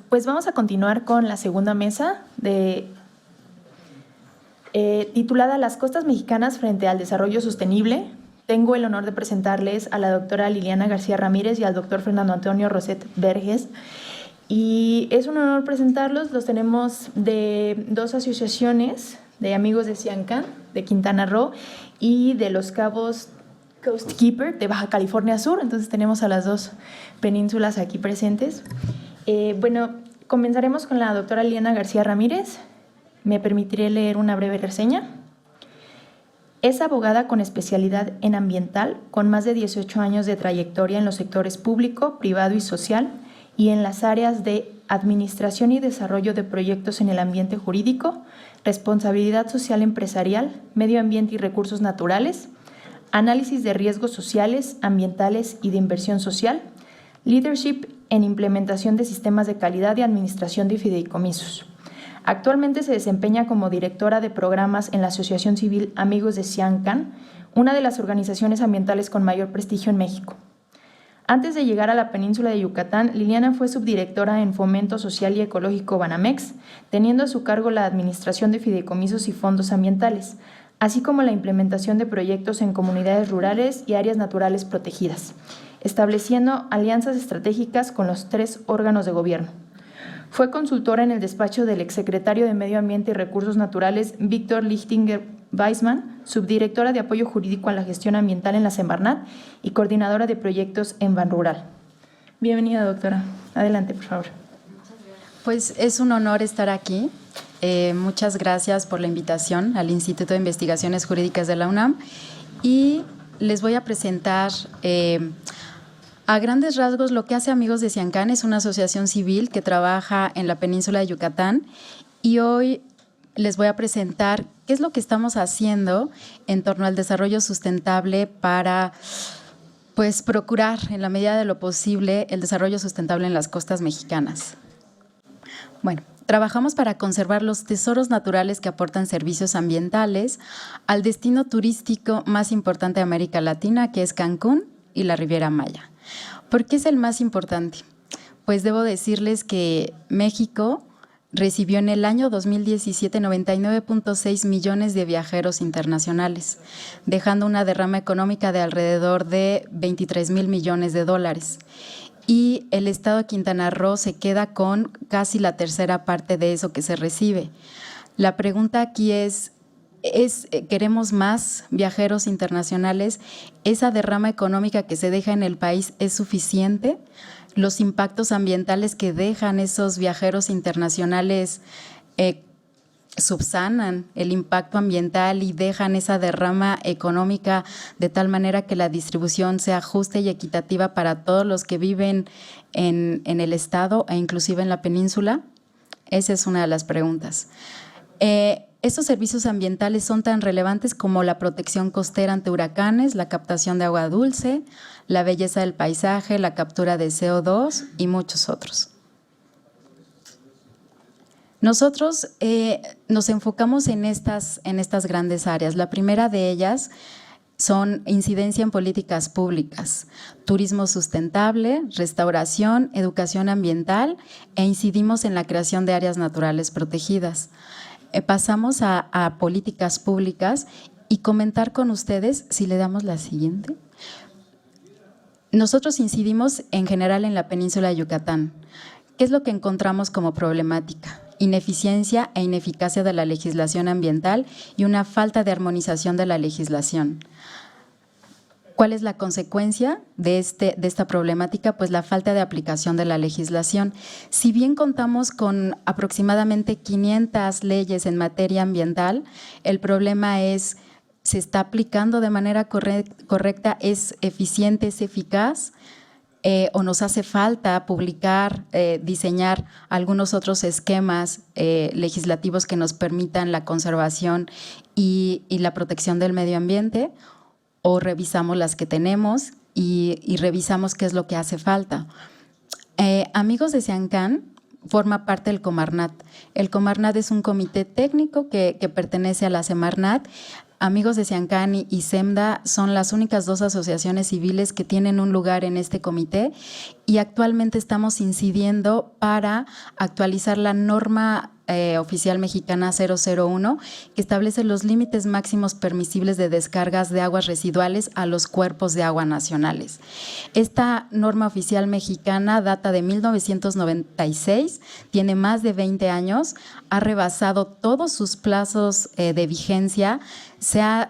Pues vamos a continuar con la segunda mesa titulada Las costas mexicanas frente al desarrollo sostenible. Tengo el honor de presentarles a la doctora Liliana García Ramírez y al doctor Fernando Antonio Roset Verges. Y es un honor presentarlos. Los tenemos de dos asociaciones de amigos de Siancán, de Quintana Roo, y de Los Cabos Coast Keeper de Baja California Sur. Entonces tenemos a las dos penínsulas aquí presentes. Bueno, comenzaremos con la doctora Liliana García Ramírez. Me permitiré leer una breve reseña. Es abogada con especialidad en ambiental, con más de 18 años de trayectoria en los sectores público, privado y social, y en las áreas de administración y desarrollo de proyectos en el ambiente jurídico, responsabilidad social empresarial, medio ambiente y recursos naturales, análisis de riesgos sociales, ambientales y de inversión social, leadership en implementación de sistemas de calidad y administración de fideicomisos. Actualmente se desempeña como directora de programas en la Asociación Civil Amigos de Siancán, una de las organizaciones ambientales con mayor prestigio en México. Antes de llegar a la península de Yucatán, Liliana fue subdirectora en Fomento Social y Ecológico Banamex, teniendo a su cargo la administración de fideicomisos y fondos ambientales, así como la implementación de proyectos en comunidades rurales y áreas naturales protegidas, estableciendo alianzas estratégicas con los 3 órganos de gobierno. Fue consultora en el despacho del exsecretario de Medio Ambiente y Recursos Naturales, Víctor Lichtinger Weissman, subdirectora de Apoyo Jurídico a la Gestión Ambiental en la Semarnat y coordinadora de proyectos en Banrural. Bienvenida, doctora. Adelante, por favor. Pues es un honor estar aquí. Muchas gracias por la invitación al Instituto de Investigaciones Jurídicas de la UNAM y les voy a presentar a grandes rasgos lo que hace Amigos de Siancán. Es una asociación civil que trabaja en la península de Yucatán y hoy les voy a presentar qué es lo que estamos haciendo en torno al desarrollo sustentable para pues procurar en la medida de lo posible el desarrollo sustentable en las costas mexicanas. Bueno, trabajamos para conservar los tesoros naturales que aportan servicios ambientales al destino turístico más importante de América Latina, que es Cancún y la Riviera Maya. ¿Por qué es el más importante? Pues debo decirles que México recibió en el año 2017 99.6 millones de viajeros internacionales, dejando una derrama económica de alrededor de 23,000 millones de dólares. Y el estado de Quintana Roo se queda con casi la tercera parte de eso que se recibe. La pregunta aquí es ¿queremos más viajeros internacionales? ¿Esa derrama económica que se deja en el país es suficiente? ¿Los impactos ambientales que dejan esos viajeros internacionales subsanan el impacto ambiental y dejan esa derrama económica de tal manera que la distribución sea justa y equitativa para todos los que viven en el estado e inclusive en la península? Esa es una de las preguntas. Estos servicios ambientales son tan relevantes como la protección costera ante huracanes, la captación de agua dulce, la belleza del paisaje, la captura de CO2 y muchos otros. Nosotros nos enfocamos en estas grandes áreas. La primera de ellas son incidencia en políticas públicas, turismo sustentable, restauración, educación ambiental e incidimos en la creación de áreas naturales protegidas. Pasamos a políticas públicas y comentar con ustedes, si le damos la siguiente. Nosotros incidimos en general en la península de Yucatán. ¿Qué es lo que encontramos como problemática? Ineficiencia e ineficacia de la legislación ambiental y una falta de armonización de la legislación. ¿Cuál es la consecuencia de esta problemática? Pues la falta de aplicación de la legislación. Si bien contamos con aproximadamente 500 leyes en materia ambiental, el problema es, ¿se está aplicando de manera correcta? ¿Es eficiente? ¿Es eficaz? ¿O nos hace falta publicar, diseñar algunos otros esquemas legislativos que nos permitan la conservación y la protección del medio ambiente? ¿O revisamos las que tenemos y revisamos qué es lo que hace falta? Amigos de Siancán forma parte del Comarnat. El Comarnat es un comité técnico que pertenece a la Semarnat. Amigos de Siancán y SEMDA son las únicas dos asociaciones civiles que tienen un lugar en este comité y actualmente estamos incidiendo para actualizar la norma oficial mexicana 001 que establece los límites máximos permisibles de descargas de aguas residuales a los cuerpos de agua nacionales. Esta norma oficial mexicana data de 1996, tiene más de 20 años, ha rebasado todos sus plazos de vigencia, se ha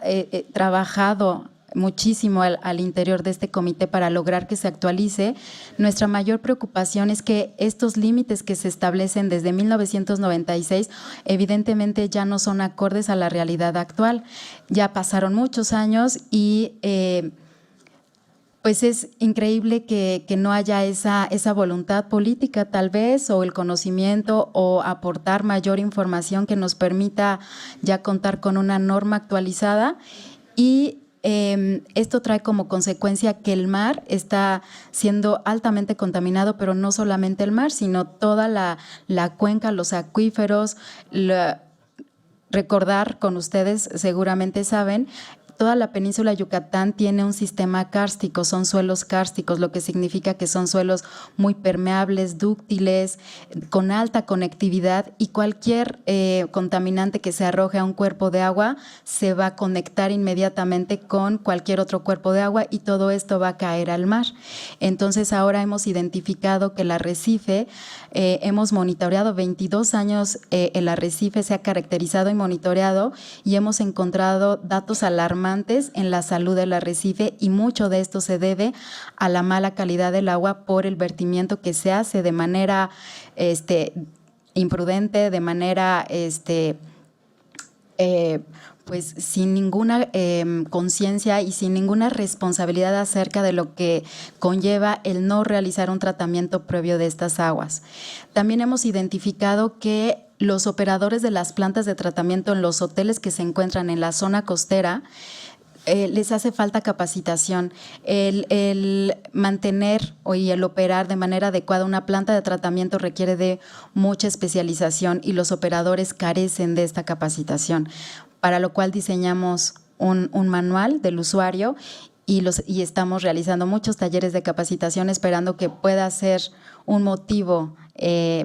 trabajado muchísimo al interior de este comité para lograr que se actualice. Nuestra mayor preocupación es que estos límites que se establecen desde 1996 evidentemente ya no son acordes a la realidad actual. Ya pasaron muchos años y pues es increíble que no haya esa voluntad política tal vez, o el conocimiento, o aportar mayor información que nos permita ya contar con una norma actualizada. Y esto trae como consecuencia que el mar está siendo altamente contaminado, pero no solamente el mar, sino toda la cuenca, los acuíferos. Recordar con ustedes, seguramente saben, toda la península de Yucatán tiene un sistema kárstico, son suelos kársticos, lo que significa que son suelos muy permeables, dúctiles, con alta conectividad, y cualquier contaminante que se arroje a un cuerpo de agua se va a conectar inmediatamente con cualquier otro cuerpo de agua y todo esto va a caer al mar. Entonces ahora hemos identificado que el arrecife, hemos monitoreado 22 años, el arrecife se ha caracterizado y monitoreado y hemos encontrado datos alarmantes en la salud del arrecife, y mucho de esto se debe a la mala calidad del agua por el vertimiento que se hace de manera imprudente, de manera pues sin ninguna conciencia y sin ninguna responsabilidad acerca de lo que conlleva el no realizar un tratamiento previo de estas aguas. También hemos identificado que los operadores de las plantas de tratamiento en los hoteles que se encuentran en la zona costera les hace falta capacitación. El mantener y el operar de manera adecuada una planta de tratamiento requiere de mucha especialización y los operadores carecen de esta capacitación, para lo cual diseñamos un manual del usuario y estamos realizando muchos talleres de capacitación, esperando que pueda ser un motivo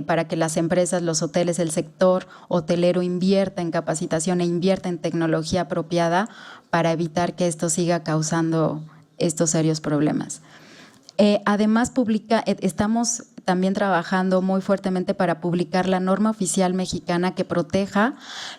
para que las empresas, los hoteles, el sector hotelero invierta en capacitación e invierta en tecnología apropiada para evitar que esto siga causando estos serios problemas. Además, estamos también trabajando muy fuertemente para publicar la norma oficial mexicana que proteja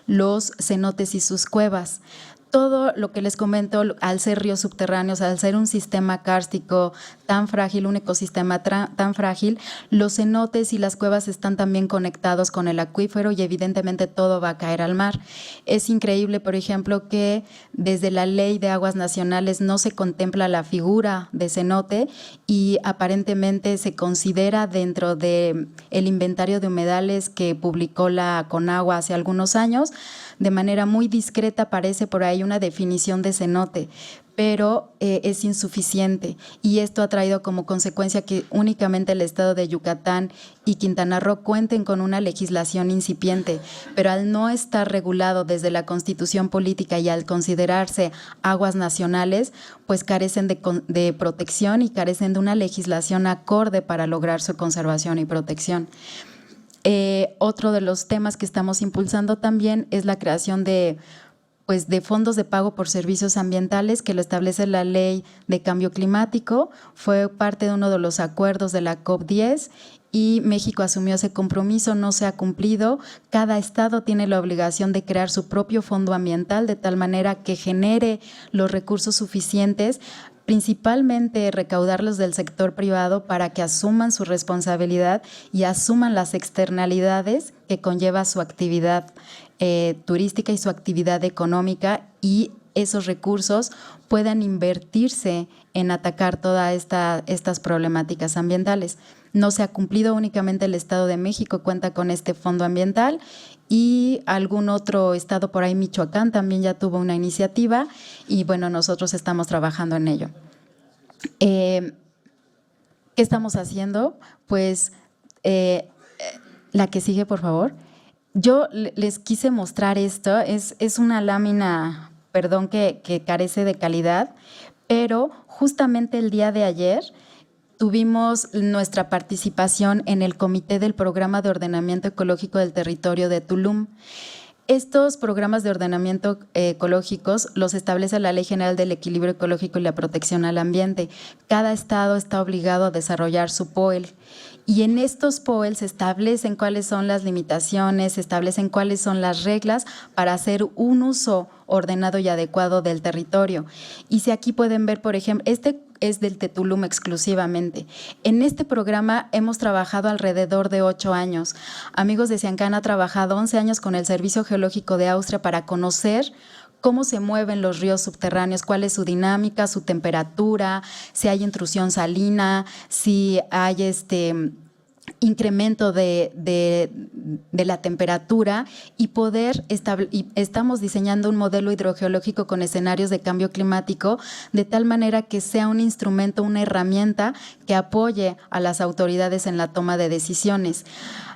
los cenotes y sus cuevas. Todo lo que les comento, al ser ríos subterráneos, al ser un sistema kárstico tan frágil, un ecosistema tan frágil, los cenotes y las cuevas están también conectados con el acuífero y evidentemente todo va a caer al mar. Es increíble, por ejemplo, que desde la Ley de Aguas Nacionales no se contempla la figura de cenote y aparentemente se considera dentro del inventario de humedales que publicó la Conagua hace algunos años. De manera muy discreta aparece por ahí una definición de cenote, pero es insuficiente, y esto ha traído como consecuencia que únicamente el estado de Yucatán y Quintana Roo cuenten con una legislación incipiente, pero al no estar regulado desde la Constitución política y al considerarse aguas nacionales, pues carecen de protección y carecen de una legislación acorde para lograr su conservación y protección. Otro de los temas que estamos impulsando también es la creación de fondos de pago por servicios ambientales, que lo establece la Ley de Cambio Climático. Fue parte de uno de los acuerdos de la COP10 y México asumió ese compromiso, no se ha cumplido. Cada estado tiene la obligación de crear su propio fondo ambiental de tal manera que genere los recursos suficientes, principalmente recaudarlos del sector privado para que asuman su responsabilidad y asuman las externalidades que conlleva su actividad turística y su actividad económica, y esos recursos puedan invertirse en atacar todas estas problemáticas ambientales. No se ha cumplido, únicamente el Estado de México cuenta con este fondo ambiental y algún otro estado por ahí, Michoacán, también ya tuvo una iniciativa y bueno, nosotros estamos trabajando en ello. ¿Qué estamos haciendo? Pues La que sigue, por favor. Yo les quise mostrar esto. Es una lámina, perdón, que carece de calidad, pero justamente el día de ayer tuvimos nuestra participación en el comité del Programa de Ordenamiento Ecológico del Territorio de Tulum. Estos programas de ordenamiento ecológicos los establece la Ley General del Equilibrio Ecológico y la Protección al Ambiente. Cada estado está obligado a desarrollar su POEL. Y en estos POEL se establecen cuáles son las limitaciones, se establecen cuáles son las reglas para hacer un uso ordenado y adecuado del territorio. Y si aquí pueden ver, por ejemplo, este es del Tetulum exclusivamente. En este programa hemos trabajado alrededor de 8 años. Amigos de Ciancán ha trabajado 11 años con el Servicio Geológico de Austria para conocer cómo se mueven los ríos subterráneos, cuál es su dinámica, su temperatura, si hay intrusión salina, si hay incremento de la temperatura y estamos diseñando un modelo hidrogeológico con escenarios de cambio climático de tal manera que sea un instrumento, una herramienta que apoye a las autoridades en la toma de decisiones.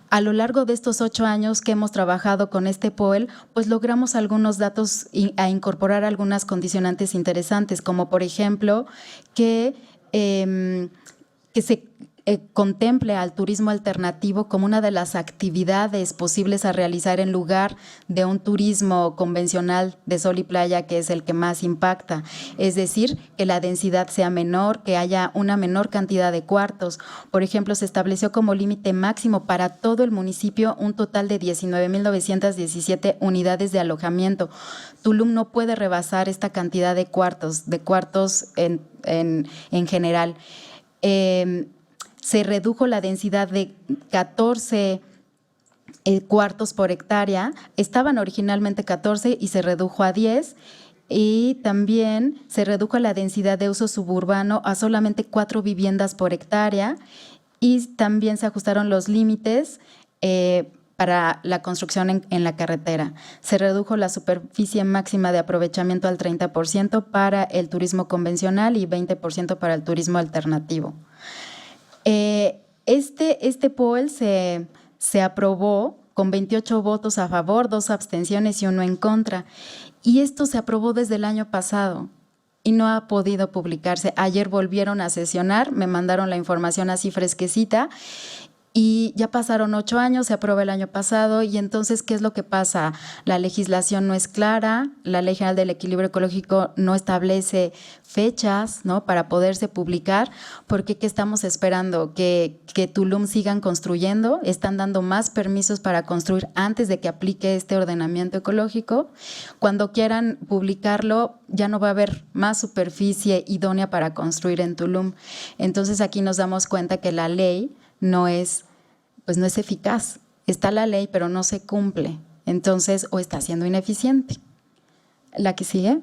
A lo largo de estos 8 años que hemos trabajado con este POEL, pues logramos algunos datos a incorporar algunas condicionantes interesantes, como por ejemplo que se contemple al turismo alternativo como una de las actividades posibles a realizar en lugar de un turismo convencional de sol y playa, que es el que más impacta. Es decir, que la densidad sea menor, que haya una menor cantidad de cuartos. Por ejemplo, se estableció como límite máximo para todo el municipio un total de 19,917 unidades de alojamiento. Tulum no puede rebasar esta cantidad de cuartos en general. Se redujo la densidad de 14 cuartos por hectárea, estaban originalmente 14 y se redujo a 10, y también se redujo la densidad de uso suburbano a solamente 4 viviendas por hectárea, y también se ajustaron los límites para la construcción en la carretera. Se redujo la superficie máxima de aprovechamiento al 30% para el turismo convencional y 20% para el turismo alternativo. Este POEL se aprobó con 28 votos a favor, 2 abstenciones y 1 en contra. Y esto se aprobó desde el año pasado y no ha podido publicarse. Ayer volvieron a sesionar, me mandaron la información así fresquecita. Y ya pasaron 8 años, se aprobó el año pasado, y entonces, ¿qué es lo que pasa? La legislación no es clara, la Ley General del Equilibrio Ecológico no establece fechas, ¿no?, para poderse publicar, porque ¿qué estamos esperando? ¿Que Tulum sigan construyendo? ¿Están dando más permisos para construir antes de que aplique este ordenamiento ecológico? Cuando quieran publicarlo, ya no va a haber más superficie idónea para construir en Tulum. Entonces, aquí nos damos cuenta que la ley no es eficaz. Está la ley, pero no se cumple. Entonces, o está siendo ineficiente. La que sigue.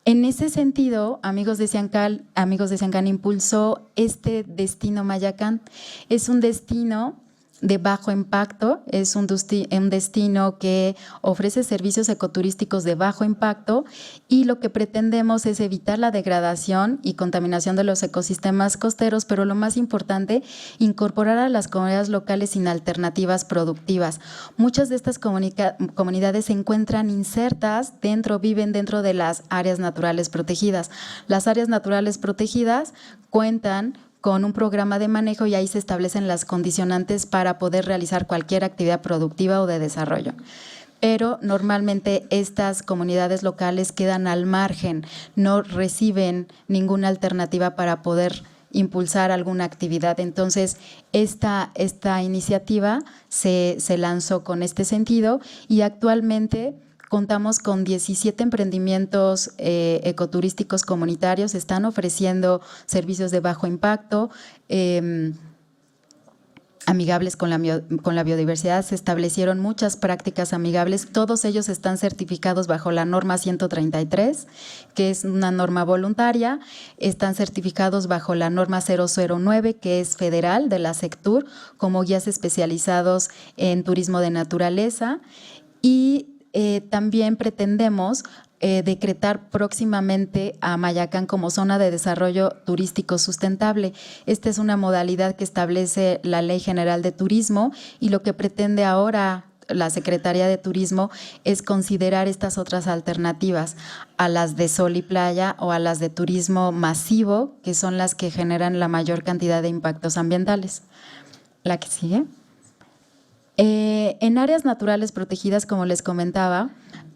En ese sentido, Amigos de Ciancán impulsó este destino Mayacán. Es un destino de bajo impacto, es un destino que ofrece servicios ecoturísticos de bajo impacto, y lo que pretendemos es evitar la degradación y contaminación de los ecosistemas costeros, pero lo más importante, incorporar a las comunidades locales sin alternativas productivas. Muchas de estas comunidades se encuentran insertas viven dentro de las áreas naturales protegidas. Las áreas naturales protegidas cuentan con un programa de manejo y ahí se establecen las condicionantes para poder realizar cualquier actividad productiva o de desarrollo. Pero normalmente estas comunidades locales quedan al margen, no reciben ninguna alternativa para poder impulsar alguna actividad. Entonces, esta iniciativa se lanzó con este sentido, y actualmente contamos con 17 emprendimientos ecoturísticos comunitarios. Están ofreciendo servicios de bajo impacto, amigables con la biodiversidad. Se establecieron muchas prácticas amigables. Todos ellos están certificados bajo la norma 133, que es una norma voluntaria. Están certificados bajo la norma 009, que es federal, de la Sectur, como guías especializados en turismo de naturaleza. Y también pretendemos decretar próximamente a Mayacán como zona de desarrollo turístico sustentable. Esta es una modalidad que establece la Ley General de Turismo y lo que pretende ahora la Secretaría de Turismo es considerar estas otras alternativas a las de sol y playa o a las de turismo masivo, que son las que generan la mayor cantidad de impactos ambientales. La que sigue. En áreas naturales protegidas, como les comentaba,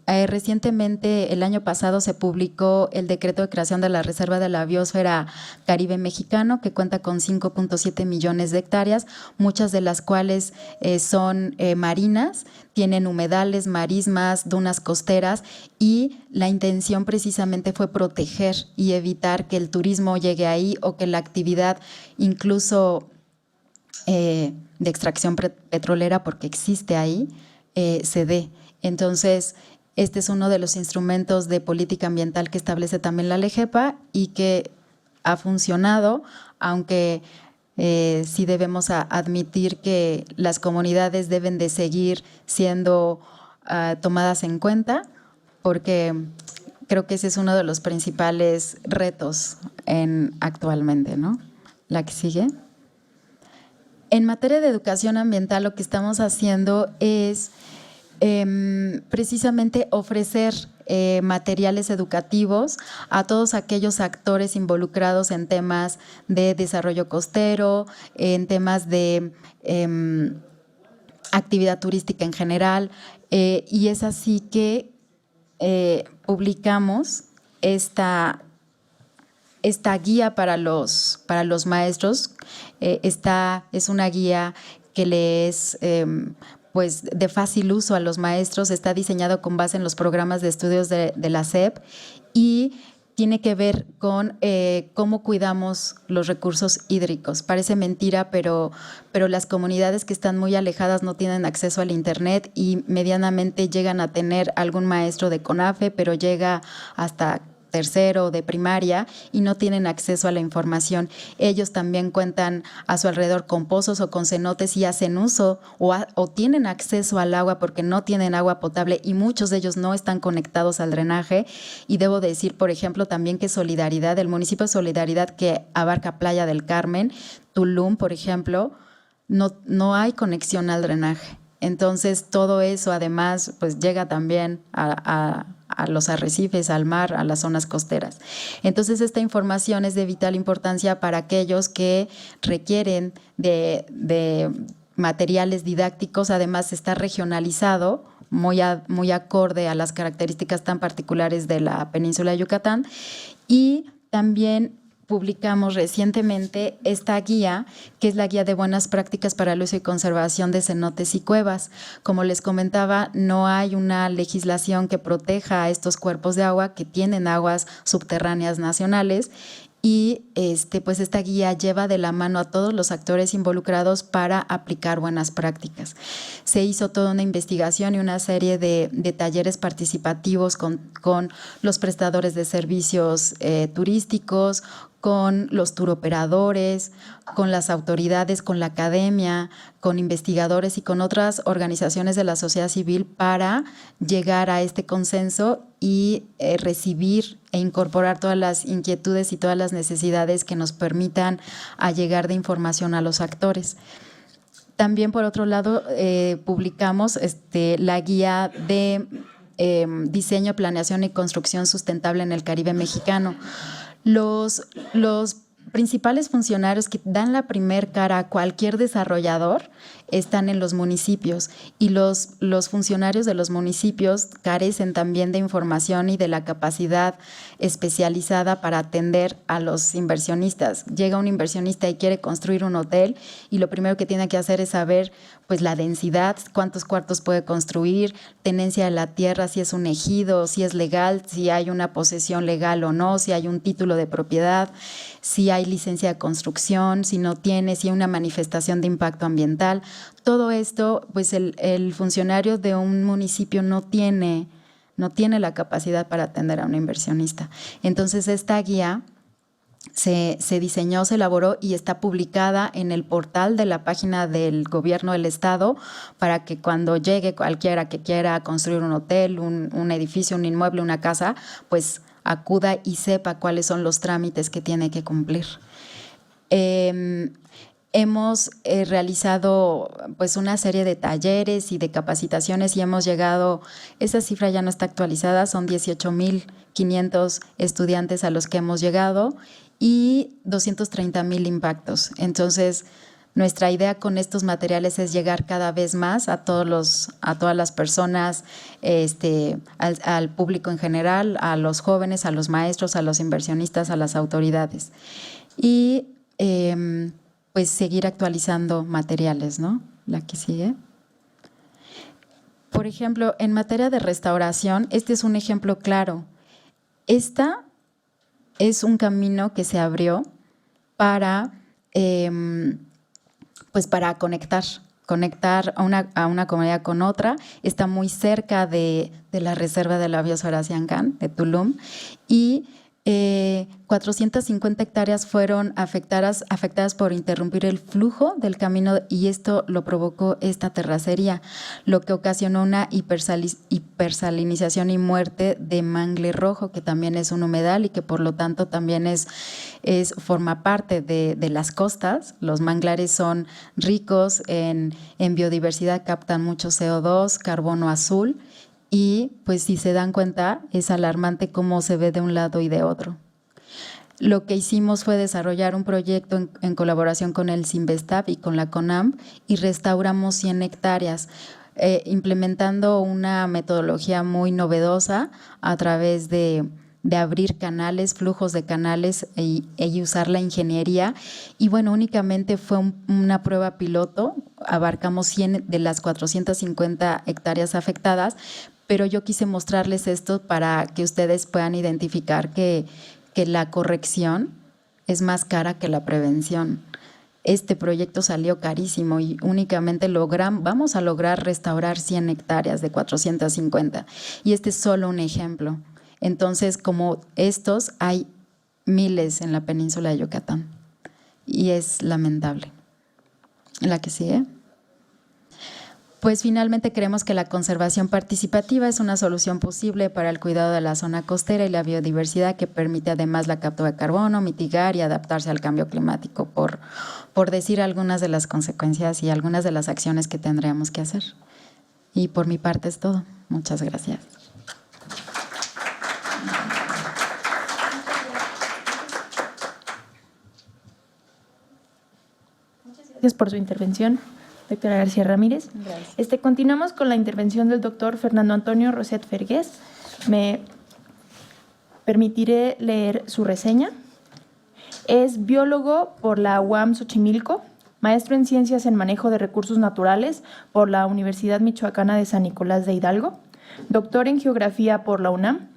recientemente, el año pasado, se publicó el decreto de creación de la Reserva de la Biosfera Caribe Mexicano, que cuenta con 5.7 millones de hectáreas, muchas de las cuales son marinas, tienen humedales, marismas, dunas costeras, y la intención precisamente fue proteger y evitar que el turismo llegue ahí o que la actividad incluso de extracción petrolera, porque existe ahí, se dé. Entonces, este es uno de los instrumentos de política ambiental que establece también la LEGEPA y que ha funcionado, aunque sí debemos admitir que las comunidades deben de seguir siendo tomadas en cuenta, porque creo que ese es uno de los principales retos actualmente, ¿no? La que sigue. En materia de educación ambiental, lo que estamos haciendo es precisamente ofrecer materiales educativos a todos aquellos actores involucrados en temas de desarrollo costero, en temas de actividad turística en general, y es así que publicamos esta guía para los maestros. Es una guía que les pues de fácil uso a los maestros, está diseñado con base en los programas de estudios de la SEP y tiene que ver con cómo cuidamos los recursos hídricos. Parece mentira, pero las comunidades que están muy alejadas no tienen acceso al internet y medianamente llegan a tener algún maestro de CONAFE, pero llega hasta tercero de primaria y no tienen acceso a la información. Ellos también cuentan a su alrededor con pozos o con cenotes y hacen uso o tienen acceso al agua porque no tienen agua potable y muchos de ellos no están conectados al drenaje. Y debo decir, por ejemplo, también que Solidaridad, el municipio de Solidaridad que abarca Playa del Carmen, Tulum, por ejemplo, no hay conexión al drenaje. Entonces, todo eso además pues llega también a los arrecifes, al mar, a las zonas costeras. Entonces, esta información es de vital importancia para aquellos que requieren de materiales didácticos. Además, está regionalizado, muy acorde a las características tan particulares de la península de Yucatán. Y también publicamos recientemente esta guía, que es la guía de buenas prácticas para el uso y conservación de cenotes y cuevas. Como les comentaba, no hay una legislación que proteja a estos cuerpos de agua que tienen aguas subterráneas nacionales y pues esta guía lleva de la mano a todos los actores involucrados para aplicar buenas prácticas. Se hizo toda una investigación y una serie de talleres participativos con los prestadores de servicios turísticos, con los turoperadores, con las autoridades, con la academia, con investigadores y con otras organizaciones de la sociedad civil para llegar a este consenso y recibir e incorporar todas las inquietudes y todas las necesidades que nos permitan llegar de información a los actores. También, por otro lado, publicamos la guía de diseño, planeación y construcción sustentable en el Caribe mexicano. Los principales funcionarios que dan la primer cara a cualquier desarrollador están en los municipios y los funcionarios de los municipios carecen también de información y de la capacidad especializada para atender a los inversionistas. Llega un inversionista y quiere construir un hotel y lo primero que tiene que hacer es saber pues la densidad, cuántos cuartos puede construir, tenencia de la tierra, si es un ejido, si es legal, si hay una posesión legal o no, si hay un título de propiedad, si hay licencia de construcción, si no tiene, si hay una manifestación de impacto ambiental. Todo esto, pues el funcionario de un municipio no tiene la capacidad para atender a un inversionista. Entonces, esta guía se diseñó, se elaboró y está publicada en el portal de la página del Gobierno del Estado para que cuando llegue cualquiera que quiera construir un hotel, un edificio, un inmueble, una casa, pues acuda y sepa cuáles son los trámites que tiene que cumplir. Hemos realizado pues una serie de talleres y de capacitaciones y hemos llegado, esa cifra ya no está actualizada, son 18,500 estudiantes a los que hemos llegado y 230,000 impactos. Entonces, nuestra idea con estos materiales es llegar cada vez más a todas las personas, al público en general, a los jóvenes, a los maestros, a los inversionistas, a las autoridades. Y pues seguir actualizando materiales, ¿no? La que sigue. Por ejemplo, en materia de restauración, este es un ejemplo claro. Esta es un camino que se abrió para, pues para conectar a una comunidad con otra. Está muy cerca de la reserva de la biosfera Siancán, de Tulum, y 450 hectáreas fueron afectadas por interrumpir el flujo del camino y esto lo provocó esta terracería, lo que ocasionó una hipersalinización y muerte de mangle rojo, que también es un humedal y que por lo tanto también forma parte de las costas. Los manglares son ricos en biodiversidad, captan mucho CO2, carbono azul. Y pues si se dan cuenta es alarmante cómo se ve de un lado y de otro. Lo que hicimos fue desarrollar un proyecto en colaboración con el Cinvestav y con la CONAMP y restauramos 100 hectáreas, implementando una metodología muy novedosa a través de abrir canales, flujos de canales y usar la ingeniería. Y bueno, únicamente fue una prueba piloto, abarcamos 100 de las 450 hectáreas afectadas, pero yo quise mostrarles esto para que ustedes puedan identificar que la corrección es más cara que la prevención. Este proyecto salió carísimo y únicamente vamos a lograr restaurar 100 hectáreas de 450. Y este es solo un ejemplo. Entonces, como estos, hay miles en la península de Yucatán y es lamentable. ¿La que sigue? Pues finalmente creemos que la conservación participativa es una solución posible para el cuidado de la zona costera y la biodiversidad que permite además la captura de carbono, mitigar y adaptarse al cambio climático, por decir algunas de las consecuencias y algunas de las acciones que tendríamos que hacer. Y por mi parte es todo. Muchas gracias. Gracias por su intervención, doctora García Ramírez. Gracias. Continuamos con la intervención del doctor Fernando Antonio Roset Vergés. Me permitiré leer su reseña. Es biólogo por la UAM Xochimilco, maestro en Ciencias en Manejo de Recursos Naturales por la Universidad Michoacana de San Nicolás de Hidalgo, doctor en Geografía por la UNAM,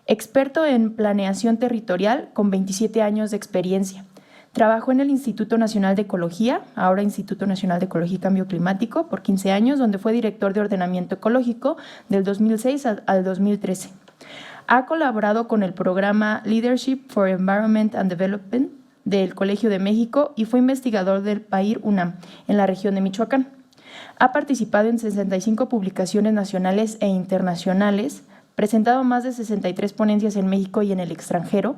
experto en Planeación Territorial con 27 años de experiencia. Trabajó en el Instituto Nacional de Ecología, ahora Instituto Nacional de Ecología y Cambio Climático, por 15 años, donde fue director de Ordenamiento Ecológico del 2006 al 2013. Ha colaborado con el programa Leadership for Environment and Development del Colegio de México y fue investigador del PAIR UNAM en la región de Michoacán. Ha participado en 65 publicaciones nacionales e internacionales, presentado más de 63 ponencias en México y en el extranjero.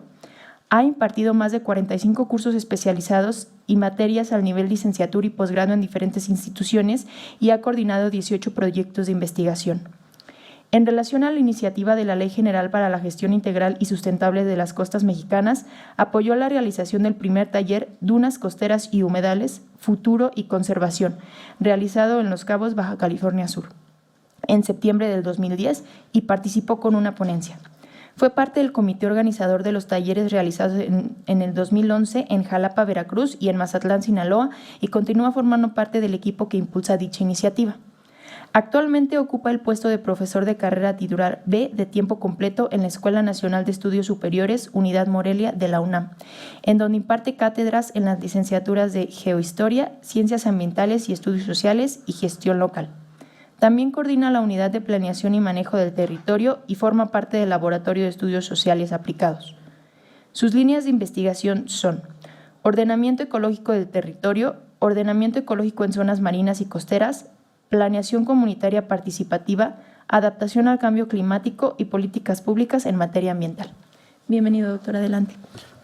Ha impartido más de 45 cursos especializados y materias al nivel licenciatura y posgrado en diferentes instituciones y ha coordinado 18 proyectos de investigación. En relación a la iniciativa de la Ley General para la Gestión Integral y Sustentable de las Costas Mexicanas, apoyó la realización del primer taller Dunas Costeras y Humedales, Futuro y Conservación, realizado en Los Cabos, Baja California Sur, en septiembre del 2010 y participó con una ponencia. Fue parte del comité organizador de los talleres realizados en el 2011 en Jalapa, Veracruz y en Mazatlán, Sinaloa, y continúa formando parte del equipo que impulsa dicha iniciativa. Actualmente ocupa el puesto de profesor de carrera titular B de tiempo completo en la Escuela Nacional de Estudios Superiores, Unidad Morelia de la UNAM, en donde imparte cátedras en las licenciaturas de Geohistoria, Ciencias Ambientales y Estudios Sociales y Gestión Local. También coordina la Unidad de Planeación y Manejo del Territorio y forma parte del Laboratorio de Estudios Sociales Aplicados. Sus líneas de investigación son ordenamiento ecológico del territorio, ordenamiento ecológico en zonas marinas y costeras, planeación comunitaria participativa, adaptación al cambio climático y políticas públicas en materia ambiental. Bienvenido, doctor, adelante.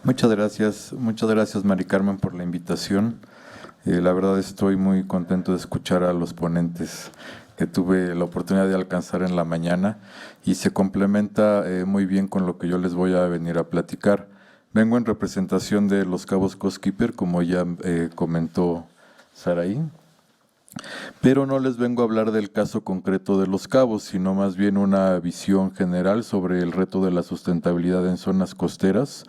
Muchas gracias Mari Carmen por la invitación. La verdad estoy muy contento de escuchar a los ponentes que tuve la oportunidad de alcanzar en la mañana y se complementa muy bien con lo que yo les voy a venir a platicar. Vengo en representación de Los Cabos Coast Keeper, como ya comentó Saraí, pero no les vengo a hablar del caso concreto de Los Cabos, sino más bien una visión general sobre el reto de la sustentabilidad en zonas costeras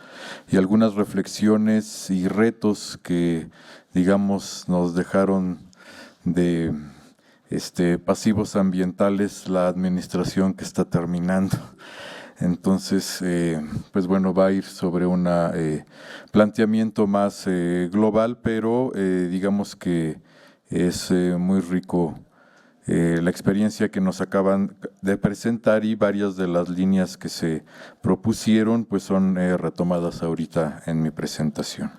y algunas reflexiones y retos que, digamos, nos dejaron de pasivos ambientales la administración que está terminando. Entonces, pues bueno, va a ir sobre un planteamiento más global, pero digamos que es muy rico la experiencia que nos acaban de presentar y varias de las líneas que se propusieron pues son retomadas ahorita en mi presentación.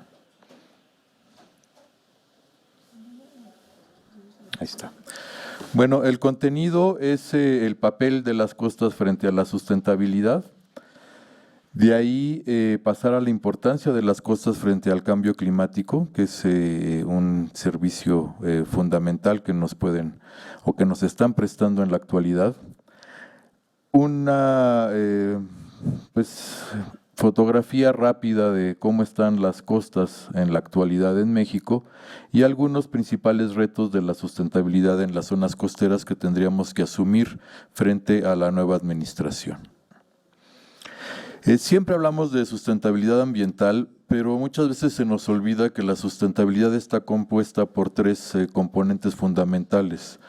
Ahí está. Bueno, el contenido es el papel de las costas frente a la sustentabilidad. De ahí pasar a la importancia de las costas frente al cambio climático, que es un servicio fundamental que nos pueden o que nos están prestando en la actualidad. Una fotografía rápida de cómo están las costas en la actualidad en México y algunos principales retos de la sustentabilidad en las zonas costeras que tendríamos que asumir frente a la nueva administración. Siempre hablamos de sustentabilidad ambiental, pero muchas veces se nos olvida que la sustentabilidad está compuesta por tres componentes fundamentales,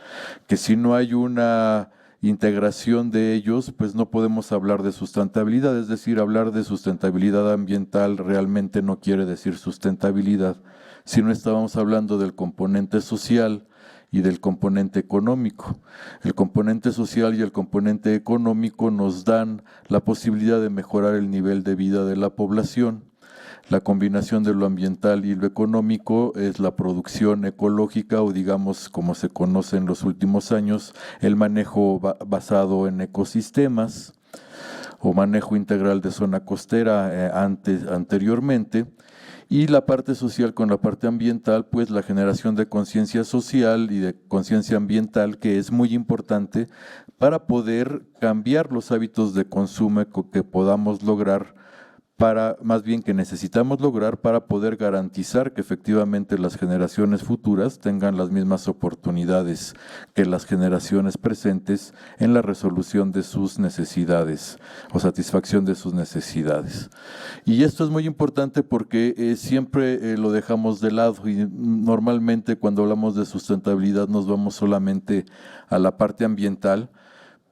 que si no hay una integración de ellos, pues no podemos hablar de sustentabilidad, es decir, hablar de sustentabilidad ambiental realmente no quiere decir sustentabilidad, si no estábamos hablando del componente social y del componente económico. El componente social y el componente económico nos dan la posibilidad de mejorar el nivel de vida de la población. La combinación de lo ambiental y lo económico es la producción ecológica o digamos como se conoce en los últimos años, el manejo basado en ecosistemas o manejo integral de zona costera anteriormente. Y la parte social con la parte ambiental, pues la generación de conciencia social y de conciencia ambiental que es muy importante para poder cambiar los hábitos de consumo que podamos lograr más bien que necesitamos lograr para poder garantizar que efectivamente las generaciones futuras tengan las mismas oportunidades que las generaciones presentes en la resolución de sus necesidades o satisfacción de sus necesidades. Y esto es muy importante porque siempre lo dejamos de lado y normalmente cuando hablamos de sustentabilidad nos vamos solamente a la parte ambiental,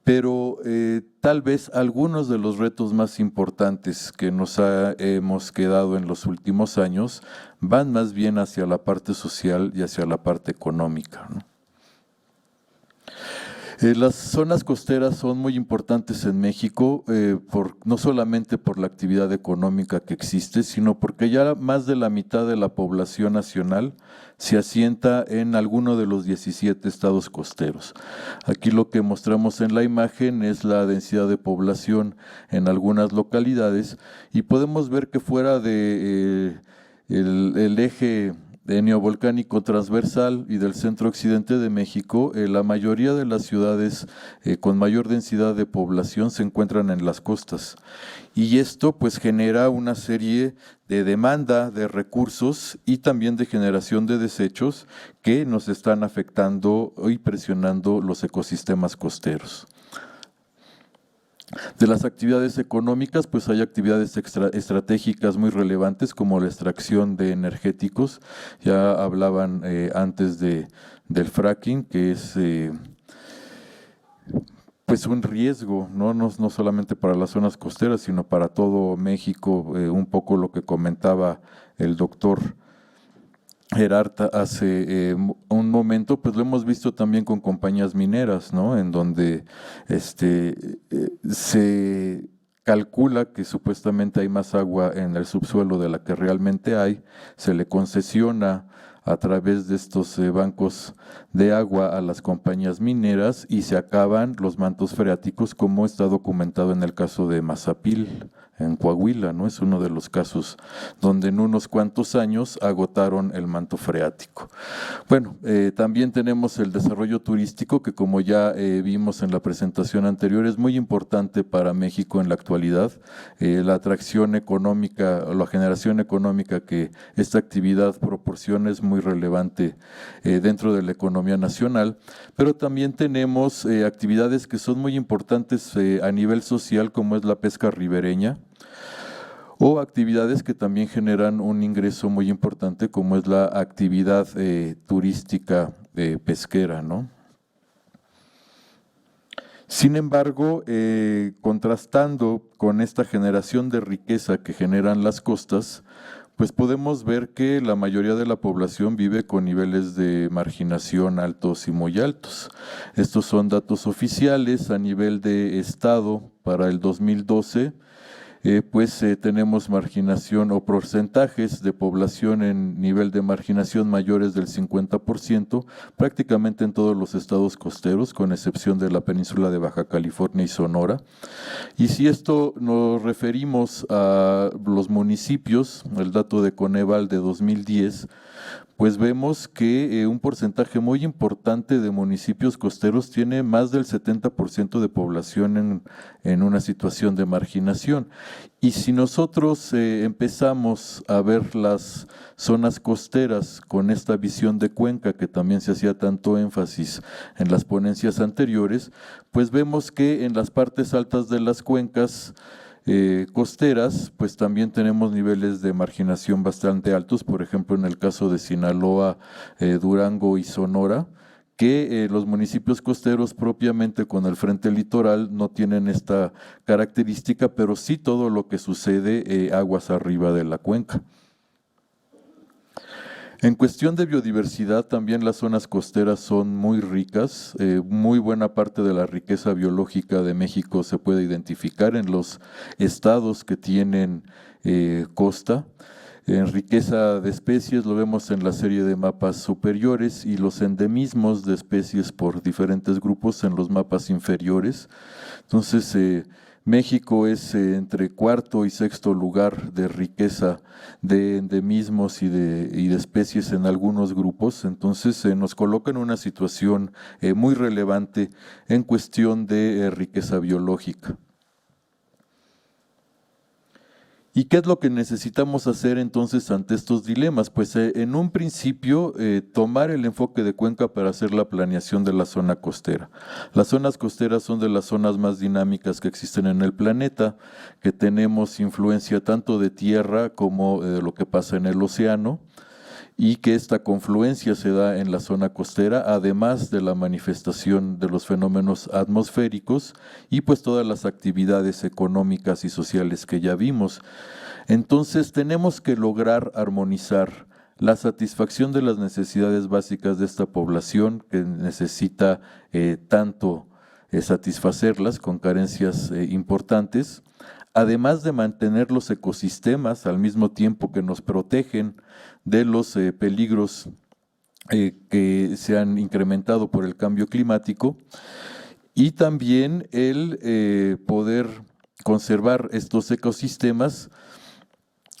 pero tal vez algunos de los retos más importantes que nos hemos quedado en los últimos años van más bien hacia la parte social y hacia la parte económica, ¿no? Las zonas costeras son muy importantes en México, no solamente por la actividad económica que existe, sino porque ya más de la mitad de la población nacional se asienta en alguno de los 17 estados costeros. Aquí lo que mostramos en la imagen es la densidad de población en algunas localidades y podemos ver que fuera de el eje neovolcánico transversal y del centro occidente de México, la mayoría de las ciudades con mayor densidad de población se encuentran en las costas. Y esto pues genera una serie de demanda de recursos y también de generación de desechos que nos están afectando y presionando los ecosistemas costeros. De las actividades económicas, pues hay actividades estratégicas muy relevantes como la extracción de energéticos. Ya hablaban antes del fracking, que es pues un riesgo, no solamente para las zonas costeras, sino para todo México, un poco lo que comentaba el doctor Gerard hace un momento, pues lo hemos visto también con compañías mineras, ¿no? En donde se calcula que supuestamente hay más agua en el subsuelo de la que realmente hay, se le concesiona a través de estos bancos de agua a las compañías mineras y se acaban los mantos freáticos, como está documentado en el caso de Mazapil, en Coahuila, ¿no? Es uno de los casos donde en unos cuantos años agotaron el manto freático. Bueno, también tenemos el desarrollo turístico, que como ya vimos en la presentación anterior, es muy importante para México en la actualidad. La atracción económica, o la generación económica que esta actividad proporciona es muy relevante dentro de la economía nacional, pero también tenemos actividades que son muy importantes a nivel social, como es la pesca ribereña, o actividades que también generan un ingreso muy importante, como es la actividad turística pesquera, ¿no? Sin embargo, contrastando con esta generación de riqueza que generan las costas, pues podemos ver que la mayoría de la población vive con niveles de marginación altos y muy altos. Estos son datos oficiales a nivel de estado para el 2012. Tenemos marginación o porcentajes de población en nivel de marginación mayores del 50%, prácticamente en todos los estados costeros, con excepción de la península de Baja California y Sonora. Y si esto nos referimos a los municipios, el dato de Coneval de 2010, pues vemos que un porcentaje muy importante de municipios costeros tiene más del 70% de población en una situación de marginación. Y si nosotros empezamos a ver las zonas costeras con esta visión de cuenca, que también se hacía tanto énfasis en las ponencias anteriores, pues vemos que en las partes altas de las cuencas costeras, pues también tenemos niveles de marginación bastante altos, por ejemplo en el caso de Sinaloa, Durango y Sonora, que los municipios costeros propiamente con el frente litoral no tienen esta característica, pero sí todo lo que sucede aguas arriba de la cuenca. En cuestión de biodiversidad, también las zonas costeras son muy ricas. Muy buena parte de la riqueza biológica de México se puede identificar en los estados que tienen costa. En riqueza de especies lo vemos en la serie de mapas superiores y los endemismos de especies por diferentes grupos en los mapas inferiores. Entonces, México es entre cuarto y sexto lugar de riqueza de endemismos y de especies en algunos grupos, entonces nos coloca en una situación muy relevante en cuestión de riqueza biológica. ¿Y qué es lo que necesitamos hacer entonces ante estos dilemas? Pues en un principio tomar el enfoque de cuenca para hacer la planeación de la zona costera. Las zonas costeras son de las zonas más dinámicas que existen en el planeta, que tenemos influencia tanto de tierra como de lo que pasa en el océano, y que esta confluencia se da en la zona costera, además de la manifestación de los fenómenos atmosféricos y pues todas las actividades económicas y sociales que ya vimos. Entonces tenemos que lograr armonizar la satisfacción de las necesidades básicas de esta población que necesita tanto satisfacerlas con carencias importantes, además de mantener los ecosistemas al mismo tiempo que nos protegen de los peligros que se han incrementado por el cambio climático, y también el poder conservar estos ecosistemas,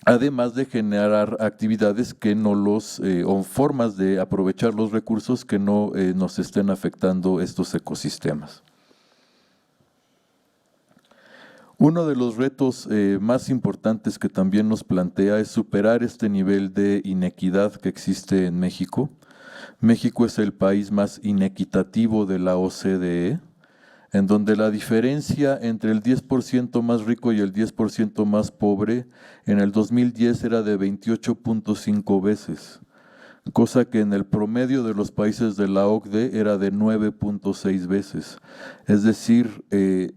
además de generar actividades que no o formas de aprovechar los recursos que no nos estén afectando estos ecosistemas. Uno de los retos más importantes que también nos plantea es superar este nivel de inequidad que existe en México. México es el país más inequitativo de la OCDE, en donde la diferencia entre el 10% más rico y el 10% más pobre en el 2010 era de 28.5 veces, cosa que en el promedio de los países de la OCDE era de 9.6 veces. Es decir,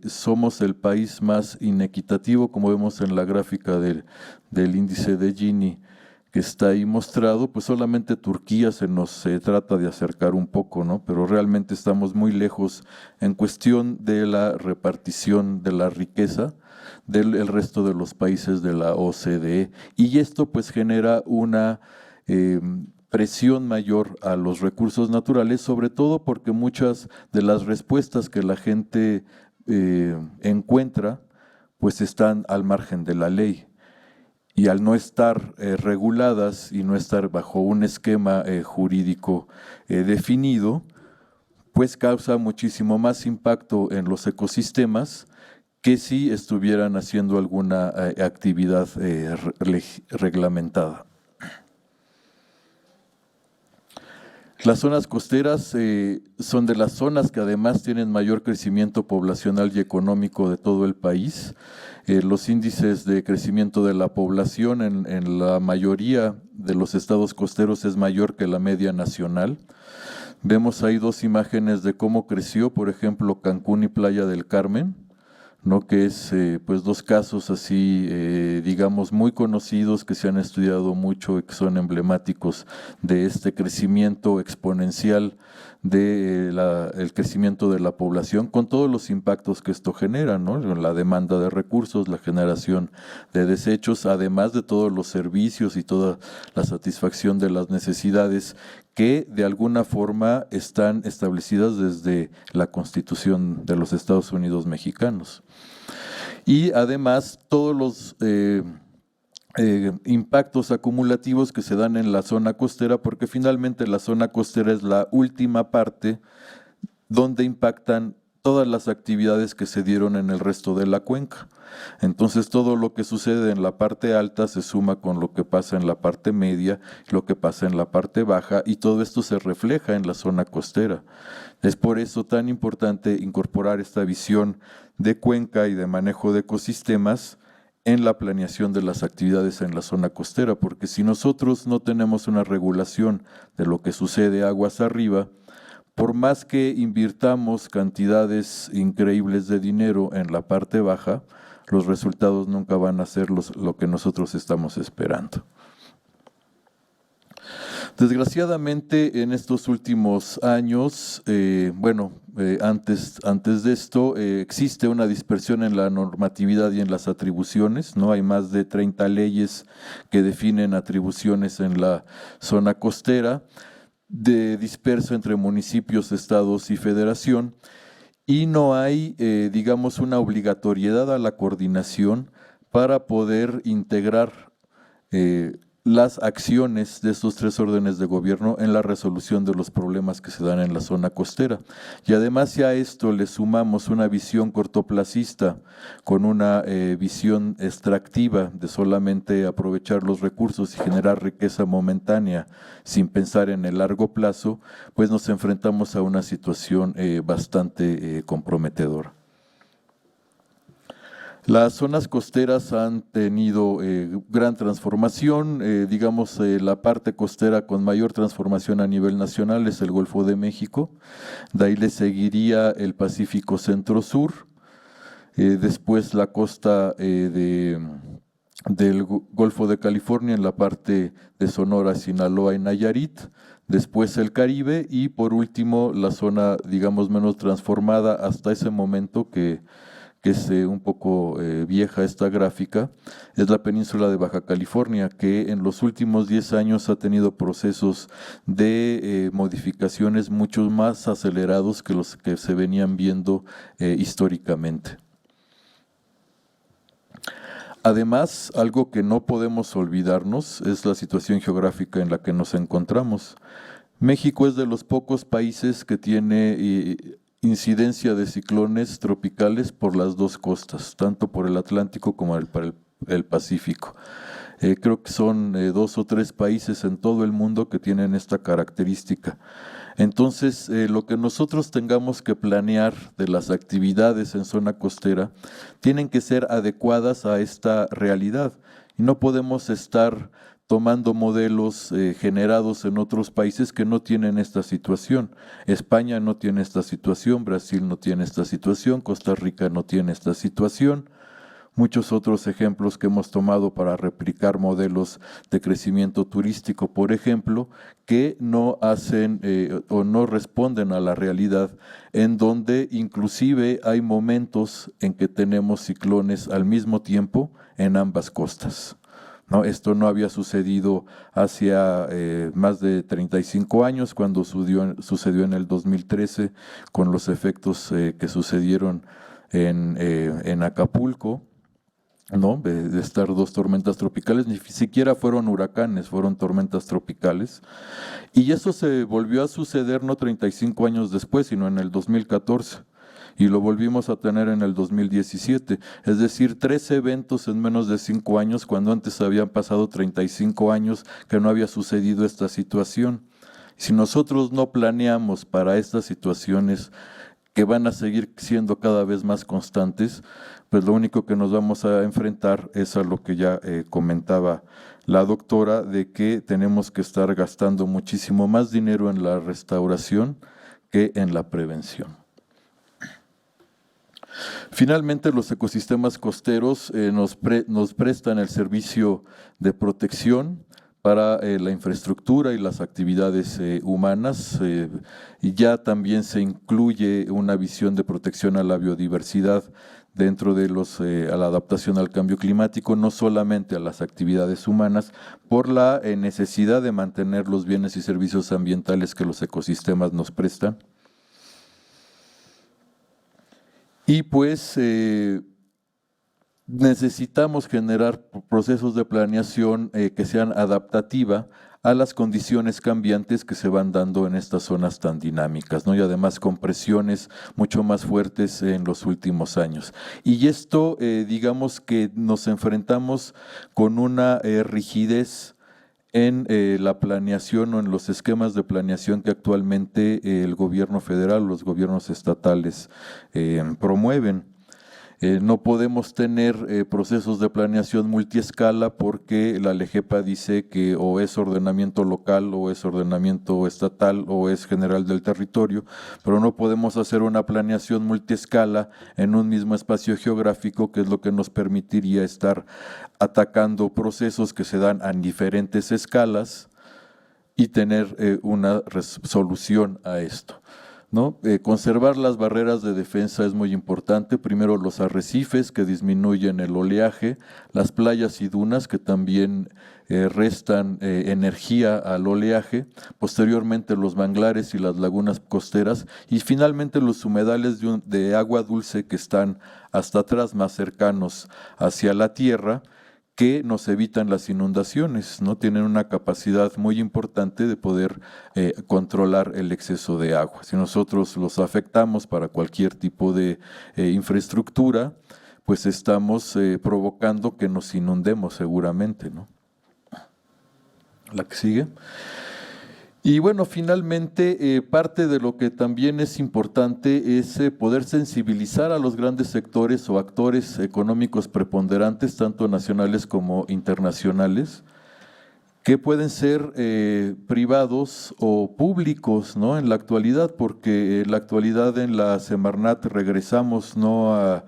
somos el país más inequitativo, como vemos en la gráfica del índice de Gini, que está ahí mostrado, pues solamente Turquía se nos trata de acercar un poco, ¿no? Pero realmente estamos muy lejos en cuestión de la repartición de la riqueza del resto de los países de la OCDE. Y esto pues genera una presión mayor a los recursos naturales, sobre todo porque muchas de las respuestas que la gente encuentra pues están al margen de la ley. Y al no estar reguladas y no estar bajo un esquema jurídico definido, pues causa muchísimo más impacto en los ecosistemas que si estuvieran haciendo alguna actividad reglamentada. Las zonas costeras son de las zonas que además tienen mayor crecimiento poblacional y económico de todo el país. Los índices de crecimiento de la población en la mayoría de los estados costeros es mayor que la media nacional. Vemos ahí dos imágenes de cómo creció, por ejemplo, Cancún y Playa del Carmen, ¿no? Que es pues dos casos así, digamos, muy conocidos que se han estudiado mucho y que son emblemáticos de este crecimiento exponencial del crecimiento de la población, con todos los impactos que esto genera, ¿no? La demanda de recursos, la generación de desechos, además de todos los servicios y toda la satisfacción de las necesidades que de alguna forma están establecidas desde la Constitución de los Estados Unidos mexicanos. Y además todos los impactos acumulativos que se dan en la zona costera, porque finalmente la zona costera es la última parte donde impactan todas las actividades que se dieron en el resto de la cuenca. Entonces todo lo que sucede en la parte alta se suma con lo que pasa en la parte media, lo que pasa en la parte baja, y todo esto se refleja en la zona costera. Es por eso tan importante incorporar esta visión de cuenca y de manejo de ecosistemas en la planeación de las actividades en la zona costera, porque si nosotros no tenemos una regulación de lo que sucede aguas arriba, por más que invirtamos cantidades increíbles de dinero en la parte baja, los resultados nunca van a ser lo que nosotros estamos esperando. Desgraciadamente, en estos últimos años, antes de esto, existe una dispersión en la normatividad y en las atribuciones, ¿no? Hay más de 30 leyes que definen atribuciones en la zona costera, disperso entre municipios, estados y federación, y no hay, digamos, una obligatoriedad a la coordinación para poder integrar las acciones de estos tres órdenes de gobierno en la resolución de los problemas que se dan en la zona costera. Y además, si a esto le sumamos una visión cortoplacista con una visión extractiva de solamente aprovechar los recursos y generar riqueza momentánea sin pensar en el largo plazo, pues nos enfrentamos a una situación bastante comprometedora. Las zonas costeras han tenido gran transformación, la parte costera con mayor transformación a nivel nacional es el Golfo de México, de ahí le seguiría el Pacífico Centro-Sur, después la costa del Golfo de California en la parte de Sonora, Sinaloa y Nayarit, después el Caribe y por último la zona, digamos, menos transformada hasta ese momento que es un poco vieja esta gráfica, es la península de Baja California, que en los últimos 10 años ha tenido procesos de modificaciones mucho más acelerados que los que se venían viendo históricamente. Además, algo que no podemos olvidarnos es la situación geográfica en la que nos encontramos. México es de los pocos países que tiene incidencia de ciclones tropicales por las dos costas, tanto por el Atlántico como por el Pacífico. Creo que son 2 o 3 países en todo el mundo que tienen esta característica. Entonces, lo que nosotros tengamos que planear de las actividades en zona costera tienen que ser adecuadas a esta realidad y no podemos estar tomando modelos generados en otros países que no tienen esta situación. España no tiene esta situación, Brasil no tiene esta situación, Costa Rica no tiene esta situación. muchos otros ejemplos que hemos tomado para replicar modelos de crecimiento turístico, por ejemplo, que no hacen o no responden a la realidad, en donde inclusive hay momentos en que tenemos ciclones al mismo tiempo en ambas costas. ¿No? Esto no había sucedido hacia más de 35 años, cuando sucedió en el 2013 con los efectos que sucedieron en Acapulco, ¿no? De estar dos tormentas tropicales, ni siquiera fueron huracanes, fueron tormentas tropicales. Y eso se volvió a suceder no 35 años después, sino en el 2014. Y lo volvimos a tener en el 2017, es decir, 3 eventos en menos de 5 años, cuando antes habían pasado 35 años que no había sucedido esta situación. Si nosotros no planeamos para estas situaciones que van a seguir siendo cada vez más constantes, pues lo único que nos vamos a enfrentar es a lo que ya comentaba la doctora, de que tenemos que estar gastando muchísimo más dinero en la restauración que en la prevención. Finalmente, los ecosistemas costeros nos prestan el servicio de protección para la infraestructura y las actividades humanas, y ya también se incluye una visión de protección a la biodiversidad dentro de a la adaptación al cambio climático, no solamente a las actividades humanas, por la necesidad de mantener los bienes y servicios ambientales que los ecosistemas nos prestan. Y pues necesitamos generar procesos de planeación que sean adaptativa a las condiciones cambiantes que se van dando en estas zonas tan dinámicas, ¿no? Y además con presiones mucho más fuertes en los últimos años. Y esto, digamos que nos enfrentamos con una rigidez en la planeación o en los esquemas de planeación que actualmente el gobierno federal, los gobiernos estatales promueven. No podemos tener procesos de planeación multiescala porque la LEGEPA dice que o es ordenamiento local o es ordenamiento estatal o es general del territorio, pero no podemos hacer una planeación multiescala en un mismo espacio geográfico, que es lo que nos permitiría estar atacando procesos que se dan a diferentes escalas y tener una solución a esto, ¿no? Conservar las barreras de defensa es muy importante. Primero, los arrecifes, que disminuyen el oleaje, las playas y dunas, que también restan energía al oleaje, posteriormente los manglares y las lagunas costeras, y finalmente los humedales de agua dulce que están hasta atrás, más cercanos hacia la tierra, que nos evitan las inundaciones, ¿no? Tienen una capacidad muy importante de poder controlar el exceso de agua. Si nosotros los afectamos para cualquier tipo de infraestructura, pues estamos provocando que nos inundemos seguramente, ¿no? La que sigue. Y bueno, finalmente, parte de lo que también es importante es poder sensibilizar a los grandes sectores o actores económicos preponderantes, tanto nacionales como internacionales, que pueden ser privados o públicos, ¿no? En la actualidad, porque en la actualidad en la Semarnat regresamos, ¿no?,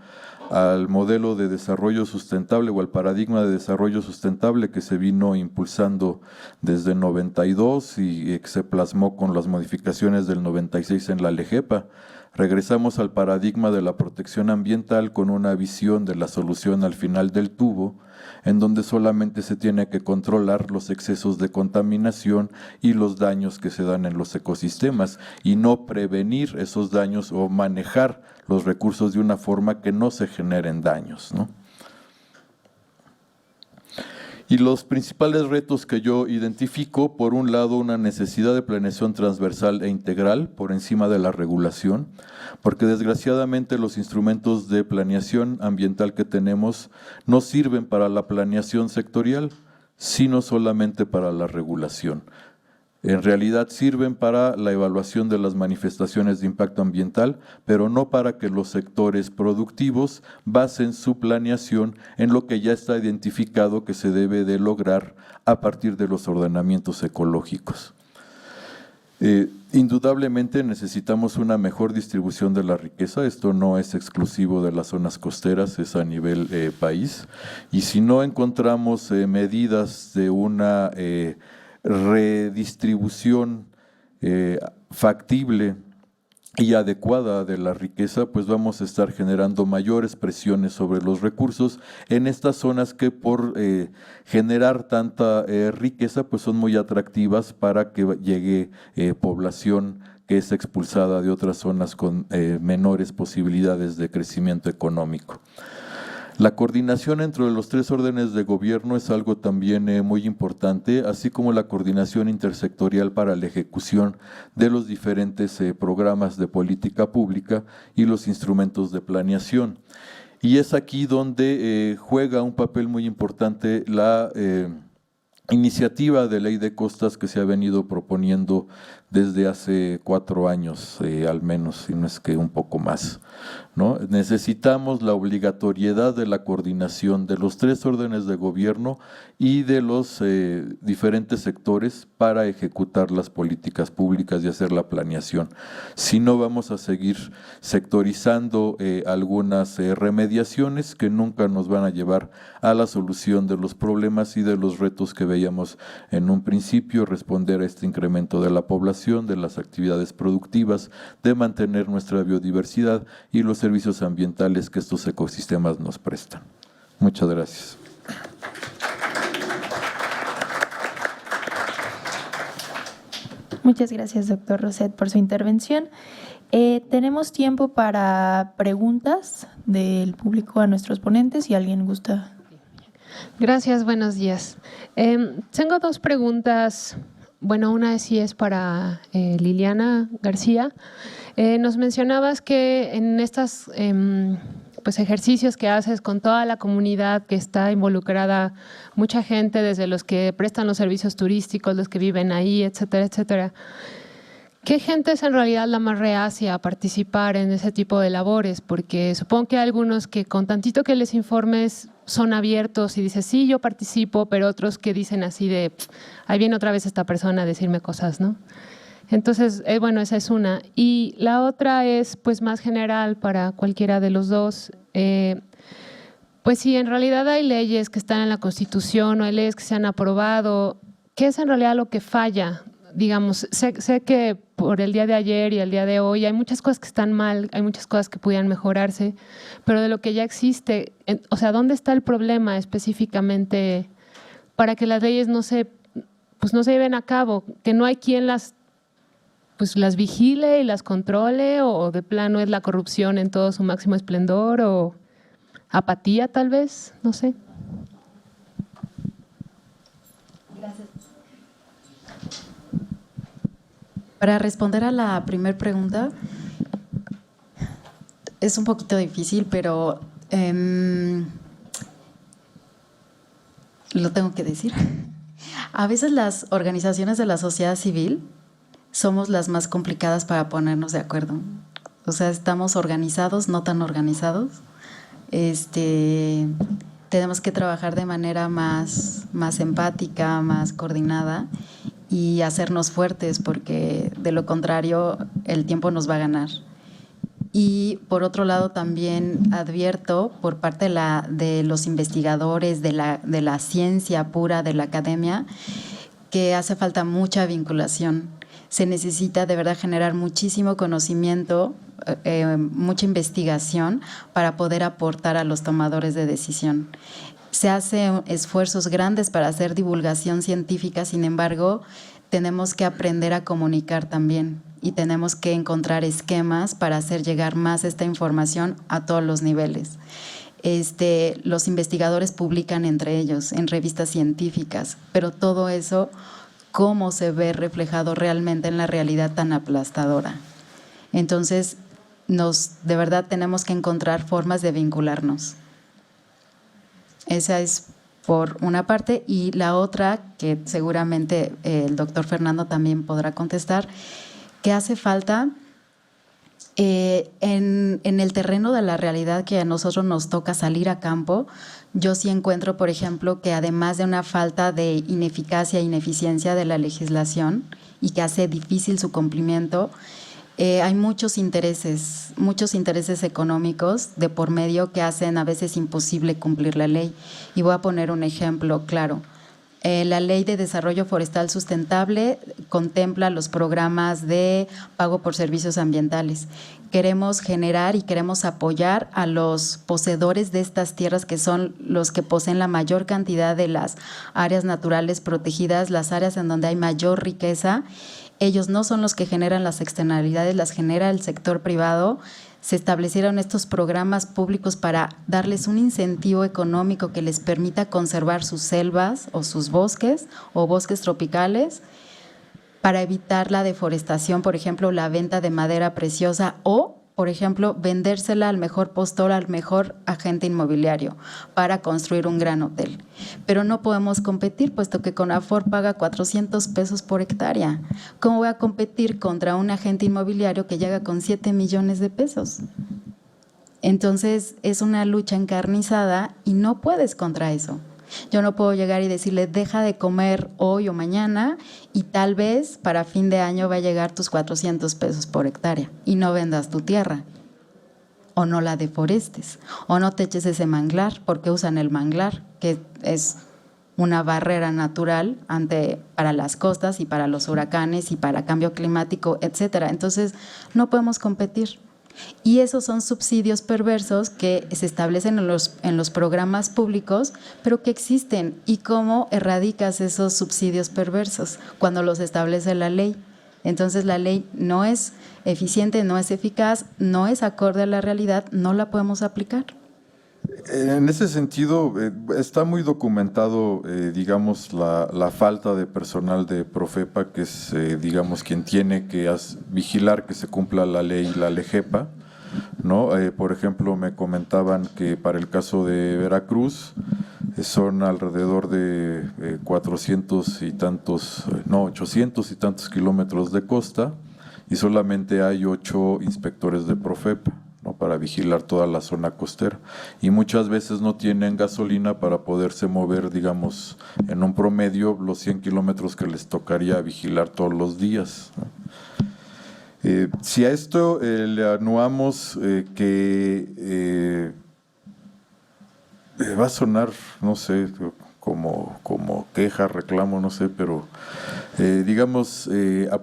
al modelo de desarrollo sustentable o al paradigma de desarrollo sustentable que se vino impulsando desde el 92 y que se plasmó con las modificaciones del 96 en la LEGEPA. Regresamos al paradigma de la protección ambiental con una visión de la solución al final del tubo, en donde solamente se tiene que controlar los excesos de contaminación y los daños que se dan en los ecosistemas, y no prevenir esos daños o manejar los recursos de una forma que no se generen daños, ¿no? Y los principales retos que yo identifico, por un lado, una necesidad de planeación transversal e integral por encima de la regulación, porque desgraciadamente los instrumentos de planeación ambiental que tenemos no sirven para la planeación sectorial, sino solamente para la regulación. En realidad sirven para la evaluación de las manifestaciones de impacto ambiental, pero no para que los sectores productivos basen su planeación en lo que ya está identificado que se debe de lograr a partir de los ordenamientos ecológicos. Indudablemente necesitamos una mejor distribución de la riqueza, esto no es exclusivo de las zonas costeras, es a nivel país, y si no encontramos medidas de una redistribución factible y adecuada de la riqueza, pues vamos a estar generando mayores presiones sobre los recursos en estas zonas que por generar tanta riqueza, pues son muy atractivas para que llegue población que es expulsada de otras zonas con menores posibilidades de crecimiento económico. La coordinación entre los tres órdenes de gobierno es algo también muy importante, así como la coordinación intersectorial para la ejecución de los diferentes programas de política pública y los instrumentos de planeación. Y es aquí donde juega un papel muy importante la iniciativa de ley de costas que se ha venido proponiendo desde hace 4 años, al menos, si no es que un poco más, ¿no? Necesitamos la obligatoriedad de la coordinación de los tres órdenes de gobierno y de los diferentes sectores para ejecutar las políticas públicas y hacer la planeación. Si no, vamos a seguir sectorizando algunas remediaciones que nunca nos van a llevar a la solución de los problemas y de los retos que veíamos en un principio, responder a este incremento de la población, de las actividades productivas, de mantener nuestra biodiversidad y los servicios ambientales que estos ecosistemas nos prestan. Muchas gracias. Muchas gracias, doctor Roset, por su intervención. Tenemos tiempo para preguntas del público a nuestros ponentes, si alguien gusta. Gracias, buenos días. Tengo 2 preguntas. Bueno, una sí es para Liliana García. Nos mencionabas que en estos pues ejercicios que haces con toda la comunidad que está involucrada, mucha gente, desde los que prestan los servicios turísticos, los que viven ahí, etcétera, etcétera. ¿Qué gente es en realidad la más reacia a participar en ese tipo de labores? Porque supongo que hay algunos que con tantito que les informes son abiertos y dices, sí, yo participo, pero otros que dicen así de, ahí viene otra vez esta persona a decirme cosas, ¿no? Entonces, bueno, esa es una. Y la otra es pues más general para cualquiera de los dos. Pues si en realidad hay leyes que están en la Constitución o hay leyes que se han aprobado, ¿qué es en realidad lo que falla? Digamos, sé que por el día de ayer y el día de hoy hay muchas cosas que están mal, hay muchas cosas que pudieran mejorarse, pero de lo que ya existe, o sea, ¿dónde está el problema específicamente para que las leyes no se lleven a cabo? Que no hay quien las vigile y las controle, o de plano es la corrupción en todo su máximo esplendor, o apatía tal vez, no sé. Gracias. Para responder a la primera pregunta, es un poquito difícil, pero lo tengo que decir. A veces las organizaciones de la sociedad civil somos las más complicadas para ponernos de acuerdo. O sea, estamos organizados, no tan organizados. Tenemos que trabajar de manera más empática, más coordinada y hacernos fuertes, porque de lo contrario el tiempo nos va a ganar. Y por otro lado también advierto por parte de los investigadores de la ciencia pura, de la academia, que hace falta mucha vinculación. Se necesita de verdad generar muchísimo conocimiento, mucha investigación para poder aportar a los tomadores de decisión. Se hacen esfuerzos grandes para hacer divulgación científica, sin embargo, tenemos que aprender a comunicar también y tenemos que encontrar esquemas para hacer llegar más esta información a todos los niveles. Los investigadores publican entre ellos en revistas científicas, pero todo eso, ¿cómo se ve reflejado realmente en la realidad tan aplastadora? Entonces, de verdad tenemos que encontrar formas de vincularnos. Esa es por una parte, y la otra, que seguramente el doctor Fernando también podrá contestar, que hace falta en el terreno de la realidad que a nosotros nos toca salir a campo. Yo sí encuentro, por ejemplo, que además de una falta de ineficacia e ineficiencia de la legislación y que hace difícil su cumplimiento, hay muchos intereses económicos de por medio que hacen a veces imposible cumplir la ley. Y voy a poner un ejemplo claro. La Ley de Desarrollo Forestal Sustentable contempla los programas de pago por servicios ambientales. Queremos generar y queremos apoyar a los poseedores de estas tierras, que son los que poseen la mayor cantidad de las áreas naturales protegidas, las áreas en donde hay mayor riqueza. Ellos no son los que generan las externalidades, las genera el sector privado. Se establecieron estos programas públicos para darles un incentivo económico que les permita conservar sus selvas o sus bosques o bosques tropicales, para evitar la deforestación, por ejemplo, la venta de madera preciosa o, por ejemplo, vendérsela al mejor postor, al mejor agente inmobiliario para construir un gran hotel. Pero no podemos competir, puesto que Conafor paga 400 pesos por hectárea. ¿Cómo voy a competir contra un agente inmobiliario que llega con 7 millones de pesos? Entonces, es una lucha encarnizada y no puedes contra eso. Yo no puedo llegar y decirle, deja de comer hoy o mañana y tal vez para fin de año va a llegar tus 400 pesos por hectárea y no vendas tu tierra, o no la deforestes, o no te eches ese manglar, porque usan el manglar, que es una barrera natural para las costas y para los huracanes y para cambio climático, etcétera. Entonces, no podemos competir. Y esos son subsidios perversos que se establecen en los programas públicos, pero que existen. ¿Y cómo erradicas esos subsidios perversos? Cuando los establece la ley. Entonces la ley no es eficiente, no es eficaz, no es acorde a la realidad, no la podemos aplicar. En ese sentido, está muy documentado, digamos, la falta de personal de Profepa, que es, digamos, quien tiene que vigilar que se cumpla la ley, la LEGEPA, ¿no? Por ejemplo, me comentaban que para el caso de Veracruz son alrededor de 800 y tantos kilómetros de costa y solamente hay 8 inspectores de Profepa, ¿no?, para vigilar toda la zona costera, y muchas veces no tienen gasolina para poderse mover, digamos, en un promedio los 100 kilómetros que les tocaría vigilar todos los días, ¿no? Si a esto le anuamos que va a sonar, no sé, como queja, reclamo, no sé, pero digamos,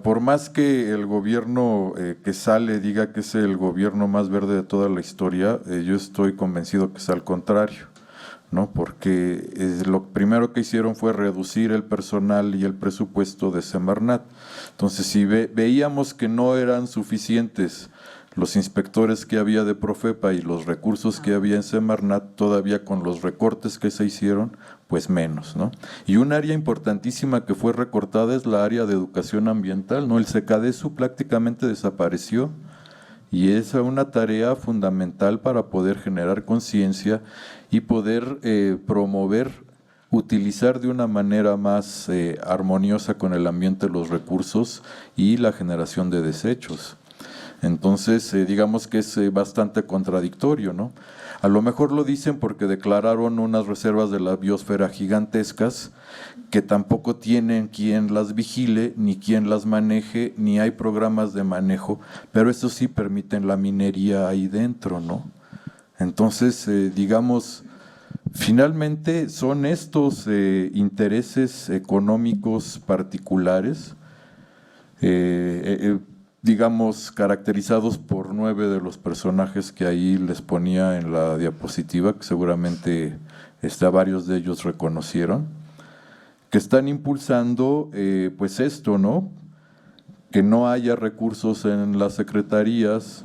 por más que el gobierno que sale diga que es el gobierno más verde de toda la historia, yo estoy convencido que es al contrario, ¿no? Porque lo primero que hicieron fue reducir el personal y el presupuesto de Semarnat. Entonces, si veíamos que no eran suficientes los inspectores que había de Profepa y los recursos que había en Semarnat, todavía con los recortes que se hicieron, pues menos, ¿no? Y un área importantísima que fue recortada es la área de educación ambiental, ¿no? El SECADESU prácticamente desapareció y es una tarea fundamental para poder generar conciencia y poder promover, utilizar de una manera más armoniosa con el ambiente los recursos y la generación de desechos. Entonces, digamos que es bastante contradictorio, ¿no? A lo mejor lo dicen porque declararon unas reservas de la biosfera gigantescas que tampoco tienen quien las vigile, ni quien las maneje, ni hay programas de manejo, pero eso sí permiten la minería ahí dentro, ¿no? Entonces, digamos, finalmente son estos intereses económicos particulares, digamos, caracterizados por 9 de los personajes que ahí les ponía en la diapositiva, que seguramente varios de ellos reconocieron, que están impulsando pues esto, ¿no? Que no haya recursos en las secretarías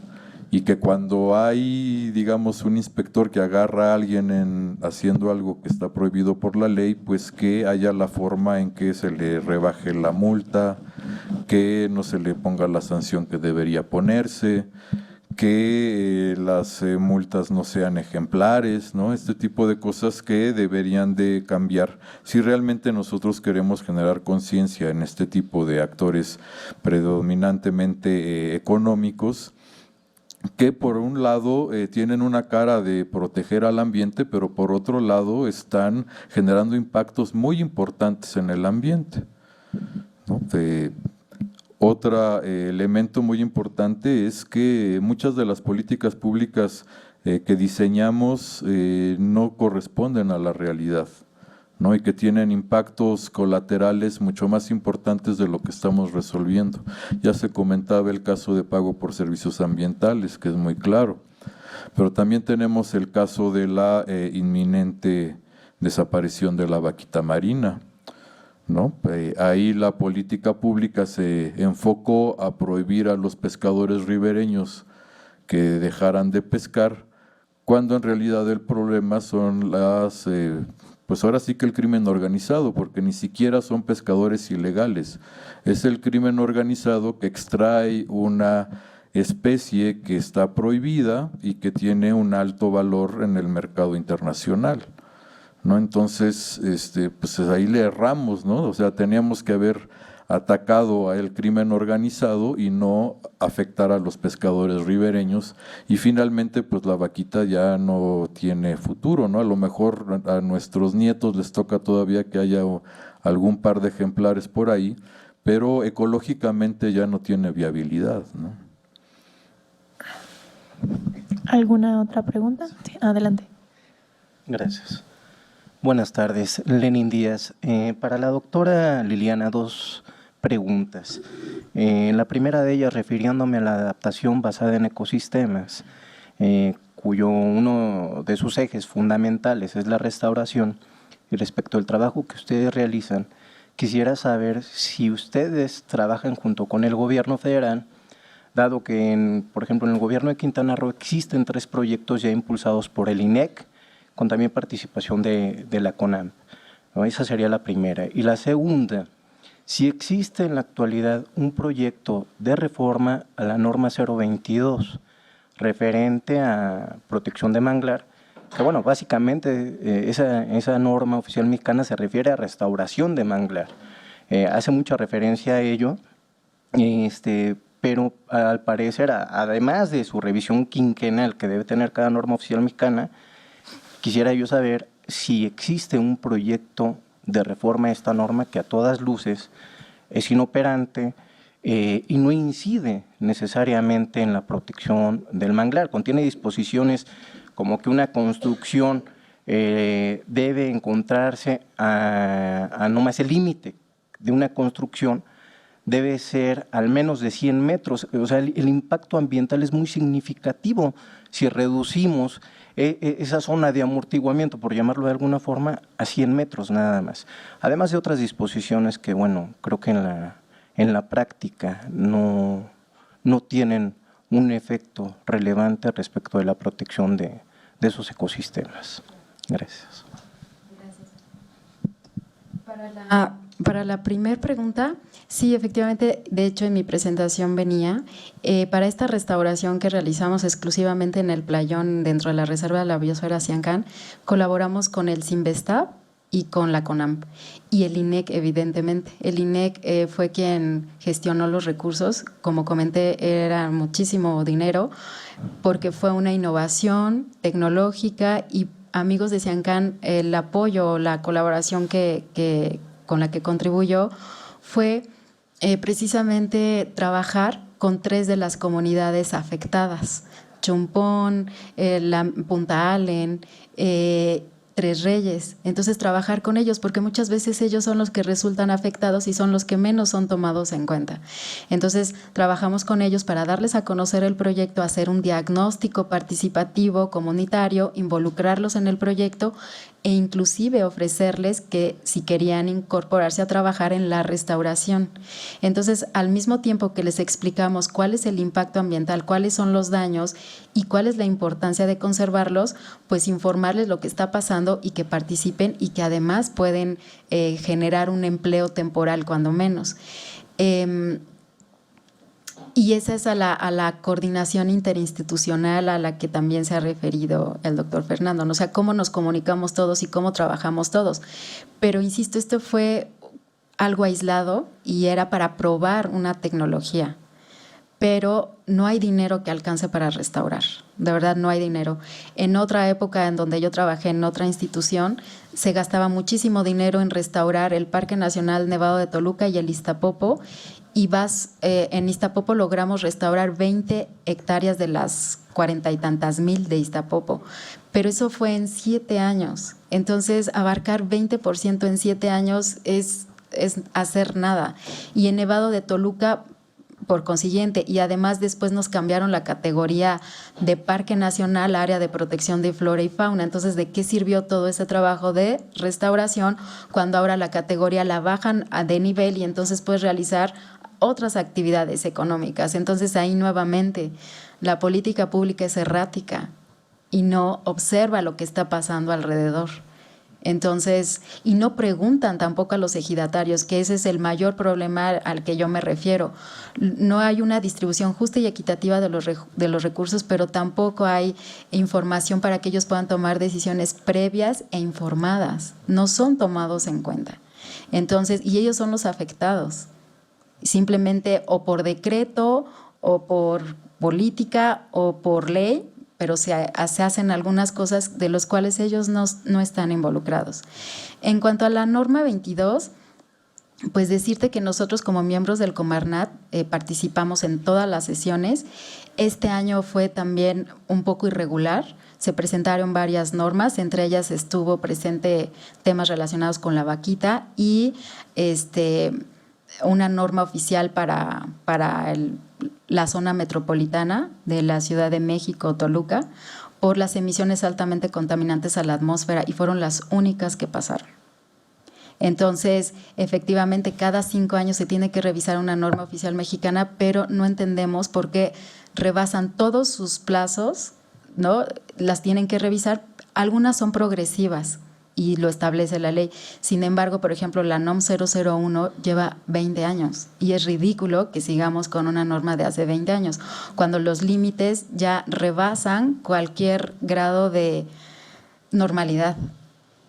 y que cuando hay, digamos, un inspector que agarra a alguien haciendo algo que está prohibido por la ley, pues que haya la forma en que se le rebaje la multa, que no se le ponga la sanción que debería ponerse, que las multas no sean ejemplares, ¿no? Este tipo de cosas que deberían de cambiar si realmente nosotros queremos generar conciencia en este tipo de actores predominantemente económicos, que por un lado tienen una cara de proteger al ambiente, pero por otro lado están generando impactos muy importantes en el ambiente, ¿no? Otro elemento muy importante es que muchas de las políticas públicas que diseñamos no corresponden a la realidad, ¿no? Y que tienen impactos colaterales mucho más importantes de lo que estamos resolviendo. Ya se comentaba el caso de pago por servicios ambientales, que es muy claro, pero también tenemos el caso de la inminente desaparición de la vaquita marina, ¿no? Ahí la política pública se enfocó a prohibir a los pescadores ribereños que dejaran de pescar, cuando en realidad el problema son las, pues ahora sí que el crimen organizado, porque ni siquiera son pescadores ilegales, es el crimen organizado que extrae una especie que está prohibida y que tiene un alto valor en el mercado internacional, ¿no? Entonces, pues ahí le erramos, ¿no? O sea, teníamos que haber atacado al crimen organizado y no afectar a los pescadores ribereños, y finalmente pues la vaquita ya no tiene futuro, ¿no? A lo mejor a nuestros nietos les toca todavía que haya algún par de ejemplares por ahí, pero ecológicamente ya no tiene viabilidad, ¿no? ¿Alguna otra pregunta? Sí, adelante. Gracias. Buenas tardes, Lenin Díaz. Para la doctora Liliana, dos preguntas. La primera de ellas, refiriéndome a la adaptación basada en ecosistemas, cuyo uno de sus ejes fundamentales es la restauración, y respecto al trabajo que ustedes realizan, quisiera saber si ustedes trabajan junto con el gobierno federal, dado que, por ejemplo, en el gobierno de Quintana Roo existen 3 proyectos ya impulsados por el INEC, con también participación de la CONAMP, ¿no? Esa sería la primera. Y la segunda, si existe en la actualidad un proyecto de reforma a la norma 022 referente a protección de manglar, que bueno, básicamente esa norma oficial mexicana se refiere a restauración de manglar. Hace mucha referencia a ello, pero al parecer, además de su revisión quinquenal que debe tener cada norma oficial mexicana, quisiera yo saber si existe un proyecto de reforma a esta norma que a todas luces es inoperante y no incide necesariamente en la protección del manglar. Contiene disposiciones como que una construcción debe encontrarse a no más el límite de una construcción debe ser al menos de 100 metros. O sea, el impacto ambiental es muy significativo si reducimos esa zona de amortiguamiento, por llamarlo de alguna forma, a 100 metros nada más. Además de otras disposiciones que, bueno, creo que en la práctica no tienen un efecto relevante respecto de la protección de esos ecosistemas. Gracias. Para la primera pregunta, sí, efectivamente, de hecho en mi presentación venía, para esta restauración que realizamos exclusivamente en el playón dentro de la Reserva de la Biosfera Siancán, colaboramos con el Sinvestab y con la CONAMP y el INEC, evidentemente. El INEC fue quien gestionó los recursos, como comenté, era muchísimo dinero, porque fue una innovación tecnológica y amigos de Siancán, el apoyo, la colaboración con la que contribuyó fue precisamente trabajar con 3 de las comunidades afectadas, Chumpón, Punta Allen, Tres Reyes. Entonces trabajar con ellos, porque muchas veces ellos son los que resultan afectados y son los que menos son tomados en cuenta. Entonces trabajamos con ellos para darles a conocer el proyecto, hacer un diagnóstico participativo, comunitario, involucrarlos en el proyecto e inclusive ofrecerles que si querían incorporarse a trabajar en la restauración. Entonces, al mismo tiempo que les explicamos cuál es el impacto ambiental, cuáles son los daños y cuál es la importancia de conservarlos, pues informarles lo que está pasando y que participen y que además pueden generar un empleo temporal cuando menos. Y esa es a la coordinación interinstitucional a la que también se ha referido el doctor Fernando, ¿no? O sea, cómo nos comunicamos todos y cómo trabajamos todos. Pero insisto, esto fue algo aislado y era para probar una tecnología, pero no hay dinero que alcance para restaurar, de verdad no hay dinero. En otra época en donde yo trabajé en otra institución, se gastaba muchísimo dinero en restaurar el Parque Nacional Nevado de Toluca y el Iztapopo, y vas, en Iztapopo logramos restaurar 20 hectáreas de las 40 y tantas mil de Iztapopo, pero eso fue en 7 años. Entonces, abarcar 20% en 7 años es hacer nada. Y en Nevado de Toluca, por consiguiente, y además después nos cambiaron la categoría de Parque Nacional a Área de Protección de Flora y Fauna. Entonces, ¿de qué sirvió todo ese trabajo de restauración cuando ahora la categoría la bajan de nivel y entonces puedes realizar otras actividades económicas? Entonces, ahí nuevamente la política pública es errática y no observa lo que está pasando alrededor. Entonces, y no preguntan tampoco a los ejidatarios, que ese es el mayor problema al que yo me refiero. No hay una distribución justa y equitativa de los recursos, pero tampoco hay información para que ellos puedan tomar decisiones previas e informadas. No son tomados en cuenta. Entonces, y ellos son los afectados. Simplemente o por decreto o por política o por ley, pero se hacen algunas cosas de las cuales ellos no están involucrados. En cuanto a la norma 22, pues decirte que nosotros como miembros del Comarnat participamos en todas las sesiones. Este año fue también un poco irregular. Se presentaron varias normas, entre ellas estuvo presente temas relacionados con la vaquita y una norma oficial para la zona metropolitana de la Ciudad de México, Toluca, por las emisiones altamente contaminantes a la atmósfera, y fueron las únicas que pasaron. Entonces, efectivamente, cada 5 años se tiene que revisar una norma oficial mexicana, pero no entendemos por qué rebasan todos sus plazos, ¿no? Las tienen que revisar. Algunas son progresivas y lo establece la ley. Sin embargo, por ejemplo, la NOM 001 lleva 20 años y es ridículo que sigamos con una norma de hace 20 años, cuando los límites ya rebasan cualquier grado de normalidad.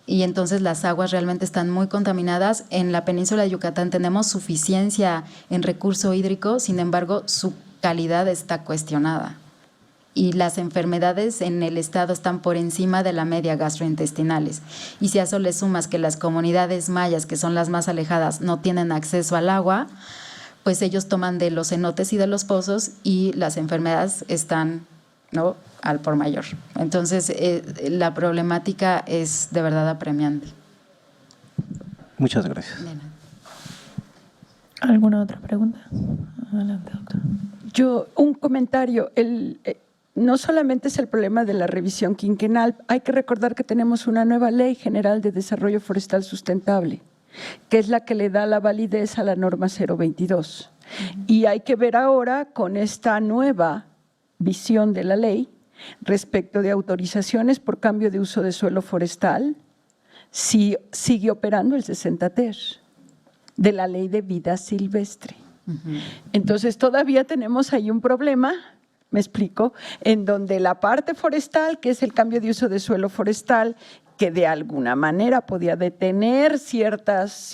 Y entonces las aguas realmente están muy contaminadas. En la península de Yucatán tenemos suficiencia en recurso hídrico, sin embargo, su calidad está cuestionada. Y las enfermedades en el estado están por encima de la media gastrointestinales. Y si a eso le sumas que las comunidades mayas, que son las más alejadas, no tienen acceso al agua, pues ellos toman de los cenotes y de los pozos y las enfermedades están, ¿no?, al por mayor. Entonces, la problemática es de verdad apremiante. Muchas gracias. ¿Alguna otra pregunta? Adelante, doctora. Yo, un comentario. No solamente es el problema de la revisión quinquenal, hay que recordar que tenemos una nueva Ley General de Desarrollo Forestal Sustentable, que es la que le da la validez a la norma 022. Y hay que ver ahora con esta nueva visión de la ley respecto de autorizaciones por cambio de uso de suelo forestal, si sigue operando el 60 ter de la Ley de Vida Silvestre. Entonces todavía tenemos ahí un problema, me explico, en donde la parte forestal, que es el cambio de uso de suelo forestal, que de alguna manera podía detener ciertas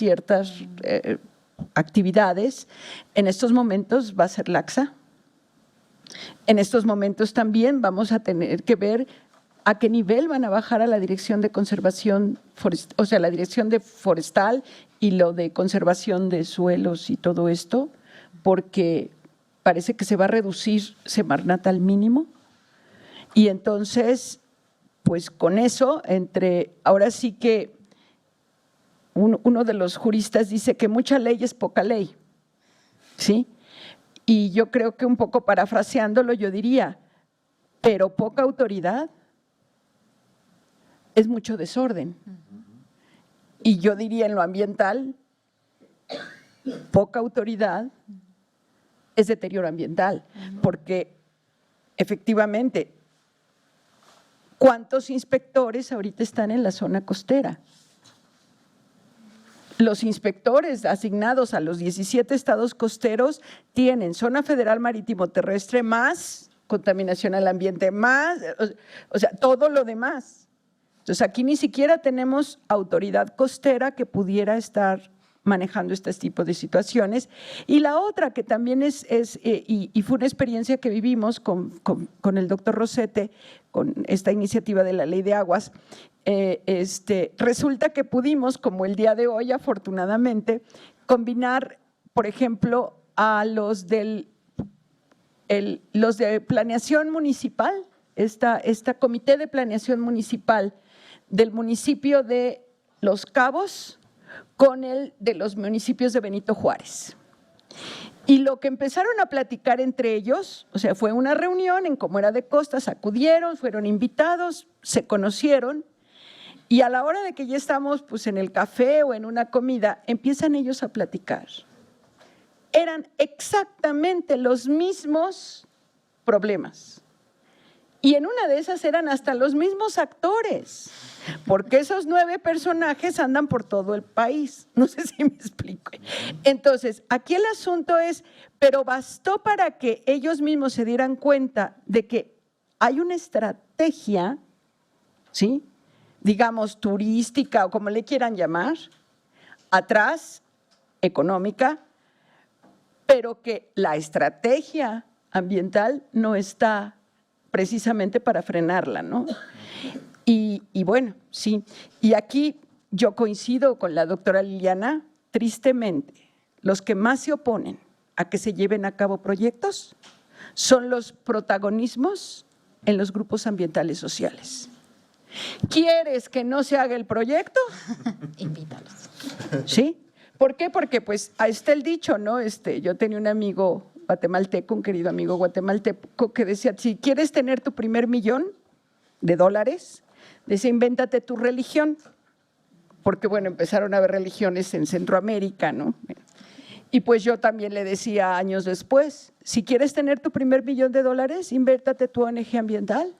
actividades, en estos momentos va a ser laxa. En estos momentos también vamos a tener que ver a qué nivel van a bajar a la dirección de conservación forestal, o sea, la dirección de forestal y lo de conservación de suelos y todo esto, porque parece que se va a reducir Semarnat al mínimo. Y entonces, pues con eso, ahora sí que uno de los juristas dice que mucha ley es poca ley, ¿sí? Y yo creo que un poco parafraseándolo yo diría, pero poca autoridad es mucho desorden. Y yo diría en lo ambiental, poca autoridad es deterioro ambiental, porque efectivamente, ¿cuántos inspectores ahorita están en la zona costera? Los inspectores asignados a los 17 estados costeros tienen zona federal marítimo terrestre más contaminación al ambiente, más, o sea, todo lo demás. Entonces, aquí ni siquiera tenemos autoridad costera que pudiera estar manejando este tipo de situaciones. Y la otra que también y fue una experiencia que vivimos con el doctor Rosete, con esta iniciativa de la Ley de Aguas, resulta que pudimos, como el día de hoy, afortunadamente, combinar, por ejemplo, a los de planeación municipal, esta comité de planeación municipal del municipio de Los Cabos con el de los municipios de Benito Juárez. Y lo que empezaron a platicar entre ellos, o sea, fue una reunión en Cómo Era de Costas, acudieron, fueron invitados, se conocieron, y a la hora de que ya estamos pues, en el café o en una comida, empiezan ellos a platicar. Eran exactamente los mismos problemas. Y en una de esas eran hasta los mismos actores, porque esos 9 personajes andan por todo el país. No sé si me explico. Entonces, aquí el asunto es, pero bastó para que ellos mismos se dieran cuenta de que hay una estrategia, ¿sí?, digamos turística o como le quieran llamar, atrás, económica, pero que la estrategia ambiental no está precisamente para frenarla, ¿no? Y bueno, sí, y aquí yo coincido con la doctora Liliana, tristemente, los que más se oponen a que se lleven a cabo proyectos son los protagonismos en los grupos ambientales sociales. ¿Quieres que no se haga el proyecto? Invítalos. ¿Sí? ¿Por qué? Porque pues ahí está el dicho, ¿no? Yo tenía un amigo guatemalteco, un querido amigo guatemalteco que decía, si quieres tener tu primer $1,000,000, decía, invéntate tu religión. Porque bueno, empezaron a haber religiones en Centroamérica, ¿no? Y pues yo también le decía años después, si quieres tener tu primer $1,000,000, invéntate tu ONG ambiental.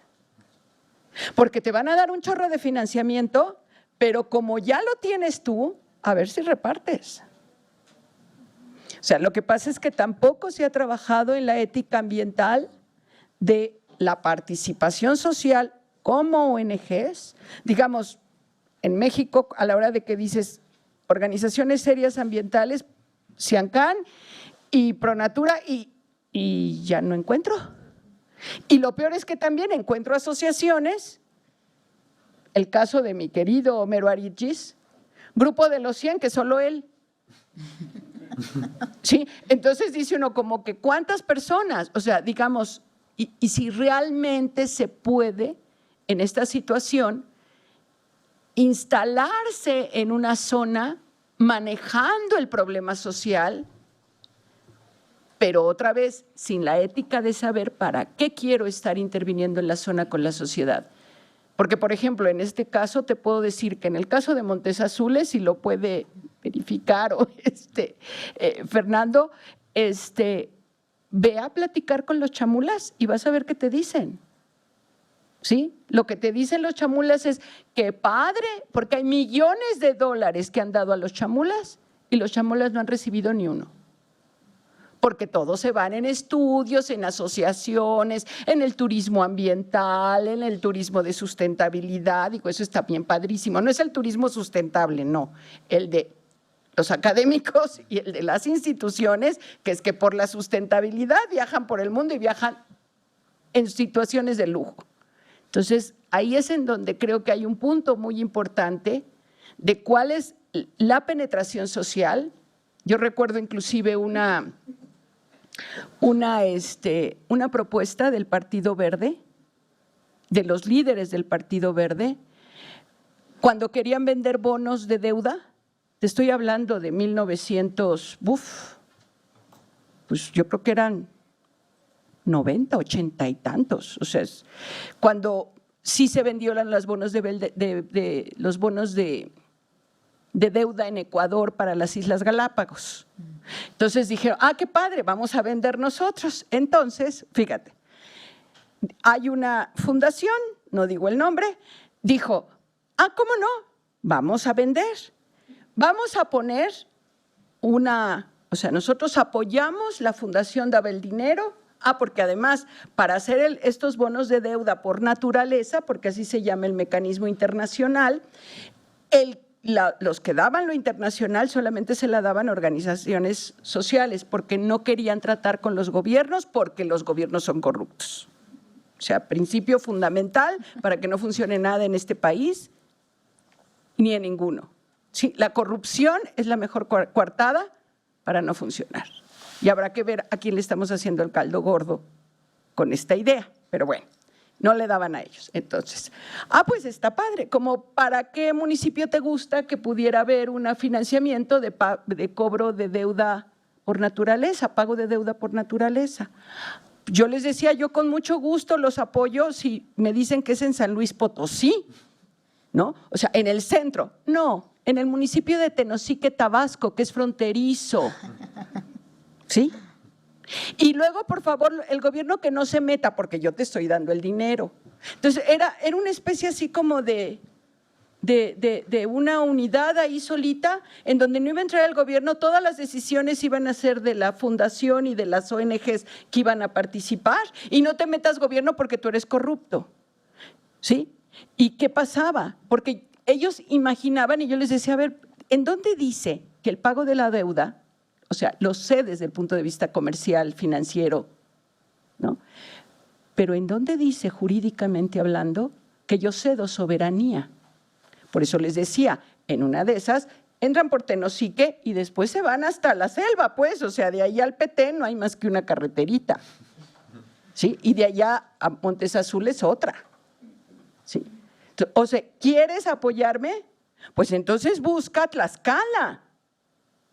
Porque te van a dar un chorro de financiamiento, pero como ya lo tienes tú, a ver si repartes. O sea, lo que pasa es que tampoco se ha trabajado en la ética ambiental de la participación social como ONGs. Digamos, en México, a la hora de que dices organizaciones serias ambientales, Ciancán y Pronatura, y ya no encuentro. Y lo peor es que también encuentro asociaciones, el caso de mi querido Homero Arichis, Grupo de los 100, que solo él. Sí, entonces dice uno como que ¿cuántas personas? O sea, digamos, y si realmente se puede en esta situación instalarse en una zona manejando el problema social, pero otra vez sin la ética de saber para qué quiero estar interviniendo en la zona con la sociedad. Porque, por ejemplo, en este caso te puedo decir que en el caso de Montes Azules, si lo puede verificar o Fernando, ve a platicar con los chamulas y vas a ver qué te dicen. ¿Sí? Lo que te dicen los chamulas es que padre, porque hay millones de dólares que han dado a los chamulas y los chamulas no han recibido ni uno. Porque todos se van en estudios, en asociaciones, en el turismo ambiental, en el turismo de sustentabilidad. Digo, eso está bien padrísimo. No es el turismo sustentable, no. El de los académicos y el de las instituciones, que es que por la sustentabilidad viajan por el mundo y viajan en situaciones de lujo. Entonces, ahí es en donde creo que hay un punto muy importante de cuál es la penetración social. Yo recuerdo inclusive una propuesta del Partido Verde, de los líderes del Partido Verde, cuando querían vender bonos de deuda. Te estoy hablando de 1900, pues yo creo que eran 90, 80 y tantos. O sea, cuando sí se vendieron los bonos de deuda en Ecuador para las Islas Galápagos. Entonces dijeron, qué padre, vamos a vender nosotros. Entonces, fíjate, hay una fundación, no digo el nombre, dijo, ¿cómo no? Vamos a vender. Vamos a poner nosotros apoyamos, la fundación daba el dinero, porque además para hacer estos bonos de deuda por naturaleza, porque así se llama el mecanismo internacional, los que daban lo internacional solamente se la daban a organizaciones sociales porque no querían tratar con los gobiernos porque los gobiernos son corruptos. O sea, principio fundamental para que no funcione nada en este país ni en ninguno. Sí, la corrupción es la mejor coartada para no funcionar. Y habrá que ver a quién le estamos haciendo el caldo gordo con esta idea, pero bueno, no le daban a ellos. Entonces, pues está padre, como para qué municipio te gusta que pudiera haber un financiamiento de cobro de deuda por naturaleza, pago de deuda por naturaleza. Yo les decía, yo con mucho gusto los apoyo si me dicen que es en San Luis Potosí, ¿no? O sea, en el centro. No, en el municipio de Tenosique, Tabasco, que es fronterizo. ¿Sí? Y luego, por favor, el gobierno que no se meta, porque yo te estoy dando el dinero. Entonces, era una especie así como de una unidad ahí solita, en donde no iba a entrar el gobierno, todas las decisiones iban a ser de la fundación y de las ONGs que iban a participar, y no te metas gobierno porque tú eres corrupto, ¿sí? ¿Y qué pasaba? Porque ellos imaginaban, y yo les decía, a ver, ¿en dónde dice que el pago de la deuda, o sea, lo sé desde el punto de vista comercial, financiero, ¿no? Pero ¿en dónde dice jurídicamente hablando que yo cedo soberanía? Por eso les decía, en una de esas entran por Tenosique y después se van hasta la selva, pues, o sea, de ahí al Petén no hay más que una carreterita, ¿sí? Y de allá a Montes Azules otra, ¿sí? O sea, ¿quieres apoyarme? Pues entonces busca Tlaxcala,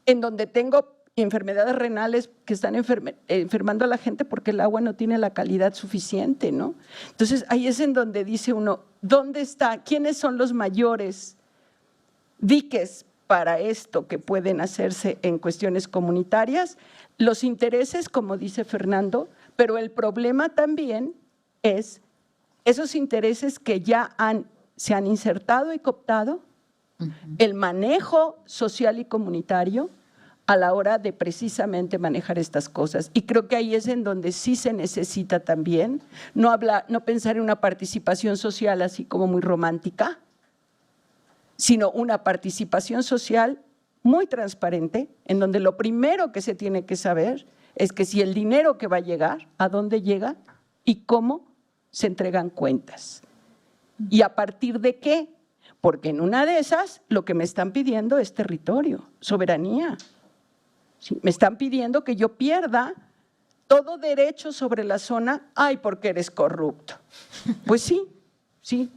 en donde tengo enfermedades renales que están enfermando a la gente porque el agua no tiene la calidad suficiente, ¿no? Entonces, ahí es en donde dice uno, ¿dónde está? ¿Quiénes son los mayores diques para esto que pueden hacerse en cuestiones comunitarias? Los intereses, como dice Fernando, pero el problema también es esos intereses que ya se han insertado y cooptado, el manejo social y comunitario, a la hora de precisamente manejar estas cosas. Y creo que ahí es en donde sí se necesita también no pensar en una participación social así como muy romántica, sino una participación social muy transparente, en donde lo primero que se tiene que saber es que si el dinero que va a llegar, a dónde llega y cómo se entregan cuentas. ¿Y a partir de qué? Porque en una de esas lo que me están pidiendo es territorio, soberanía. Sí, me están pidiendo que yo pierda todo derecho sobre la zona, porque eres corrupto. Pues sí, sí,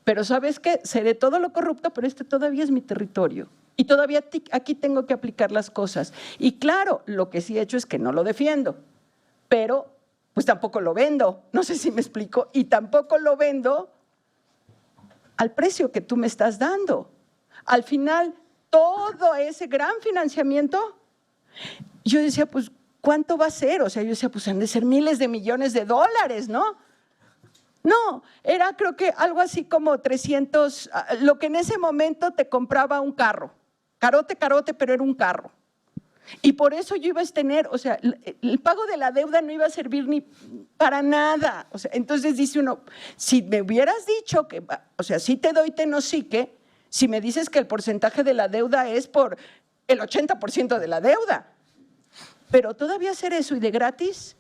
pero ¿sabes qué? Seré todo lo corrupto, pero este todavía es mi territorio. Y todavía aquí tengo que aplicar las cosas. Y claro, lo que sí he hecho es que no lo defiendo, pero pues tampoco lo vendo, no sé si me explico, y tampoco lo vendo al precio que tú me estás dando. Al final, todo ese gran financiamiento, yo decía, pues, ¿cuánto va a ser? O sea, yo decía, pues han de ser miles de millones de dólares, ¿no? No, era creo que algo así como 300, lo que en ese momento te compraba un carro. Carote, pero era un carro. Y por eso yo iba a tener, o sea, el pago de la deuda no iba a servir ni para nada. O sea, entonces dice uno, si me hubieras dicho que, o sea, sí te doy Tenosique, si me dices que el porcentaje de la deuda es por el 80% de la deuda, pero todavía hacer eso y de gratis.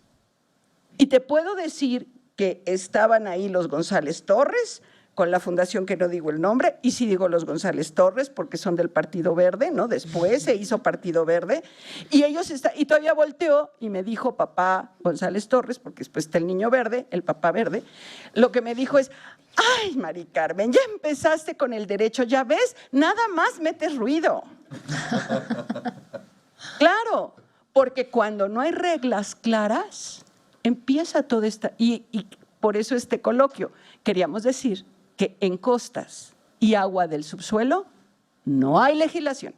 Y te puedo decir que estaban ahí los González Torres, con la fundación que no digo el nombre, y sí digo los González Torres porque son del Partido Verde, ¿no? Después se hizo Partido Verde, y y todavía volteó y me dijo papá González Torres, porque después está el niño verde, el papá verde, lo que me dijo es, ay, Mari Carmen, ya empezaste con el derecho, ya ves, nada más metes ruido. Claro, porque cuando no hay reglas claras, empieza toda esta, y por eso este coloquio, queríamos decir que en costas y agua del subsuelo no hay legislación.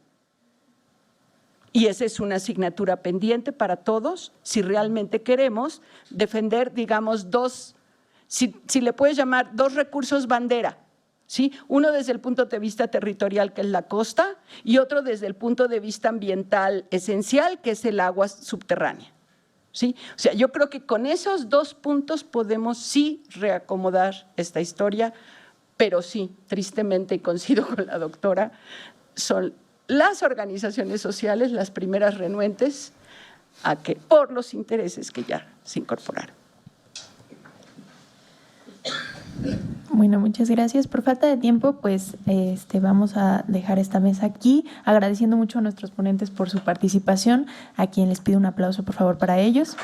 Y esa es una asignatura pendiente para todos si realmente queremos defender, digamos, si le puedes llamar dos recursos bandera, ¿sí? Uno desde el punto de vista territorial, que es la costa, y otro desde el punto de vista ambiental esencial, que es el agua subterránea. ¿Sí? O sea, yo creo que con esos dos puntos podemos sí reacomodar esta historia, pero sí, tristemente, y coincido con la doctora, son las organizaciones sociales las primeras renuentes a que, por los intereses que ya se incorporaron. Bueno, muchas gracias. Por falta de tiempo, pues vamos a dejar esta mesa aquí, agradeciendo mucho a nuestros ponentes por su participación, a quien les pido un aplauso, por favor, para ellos.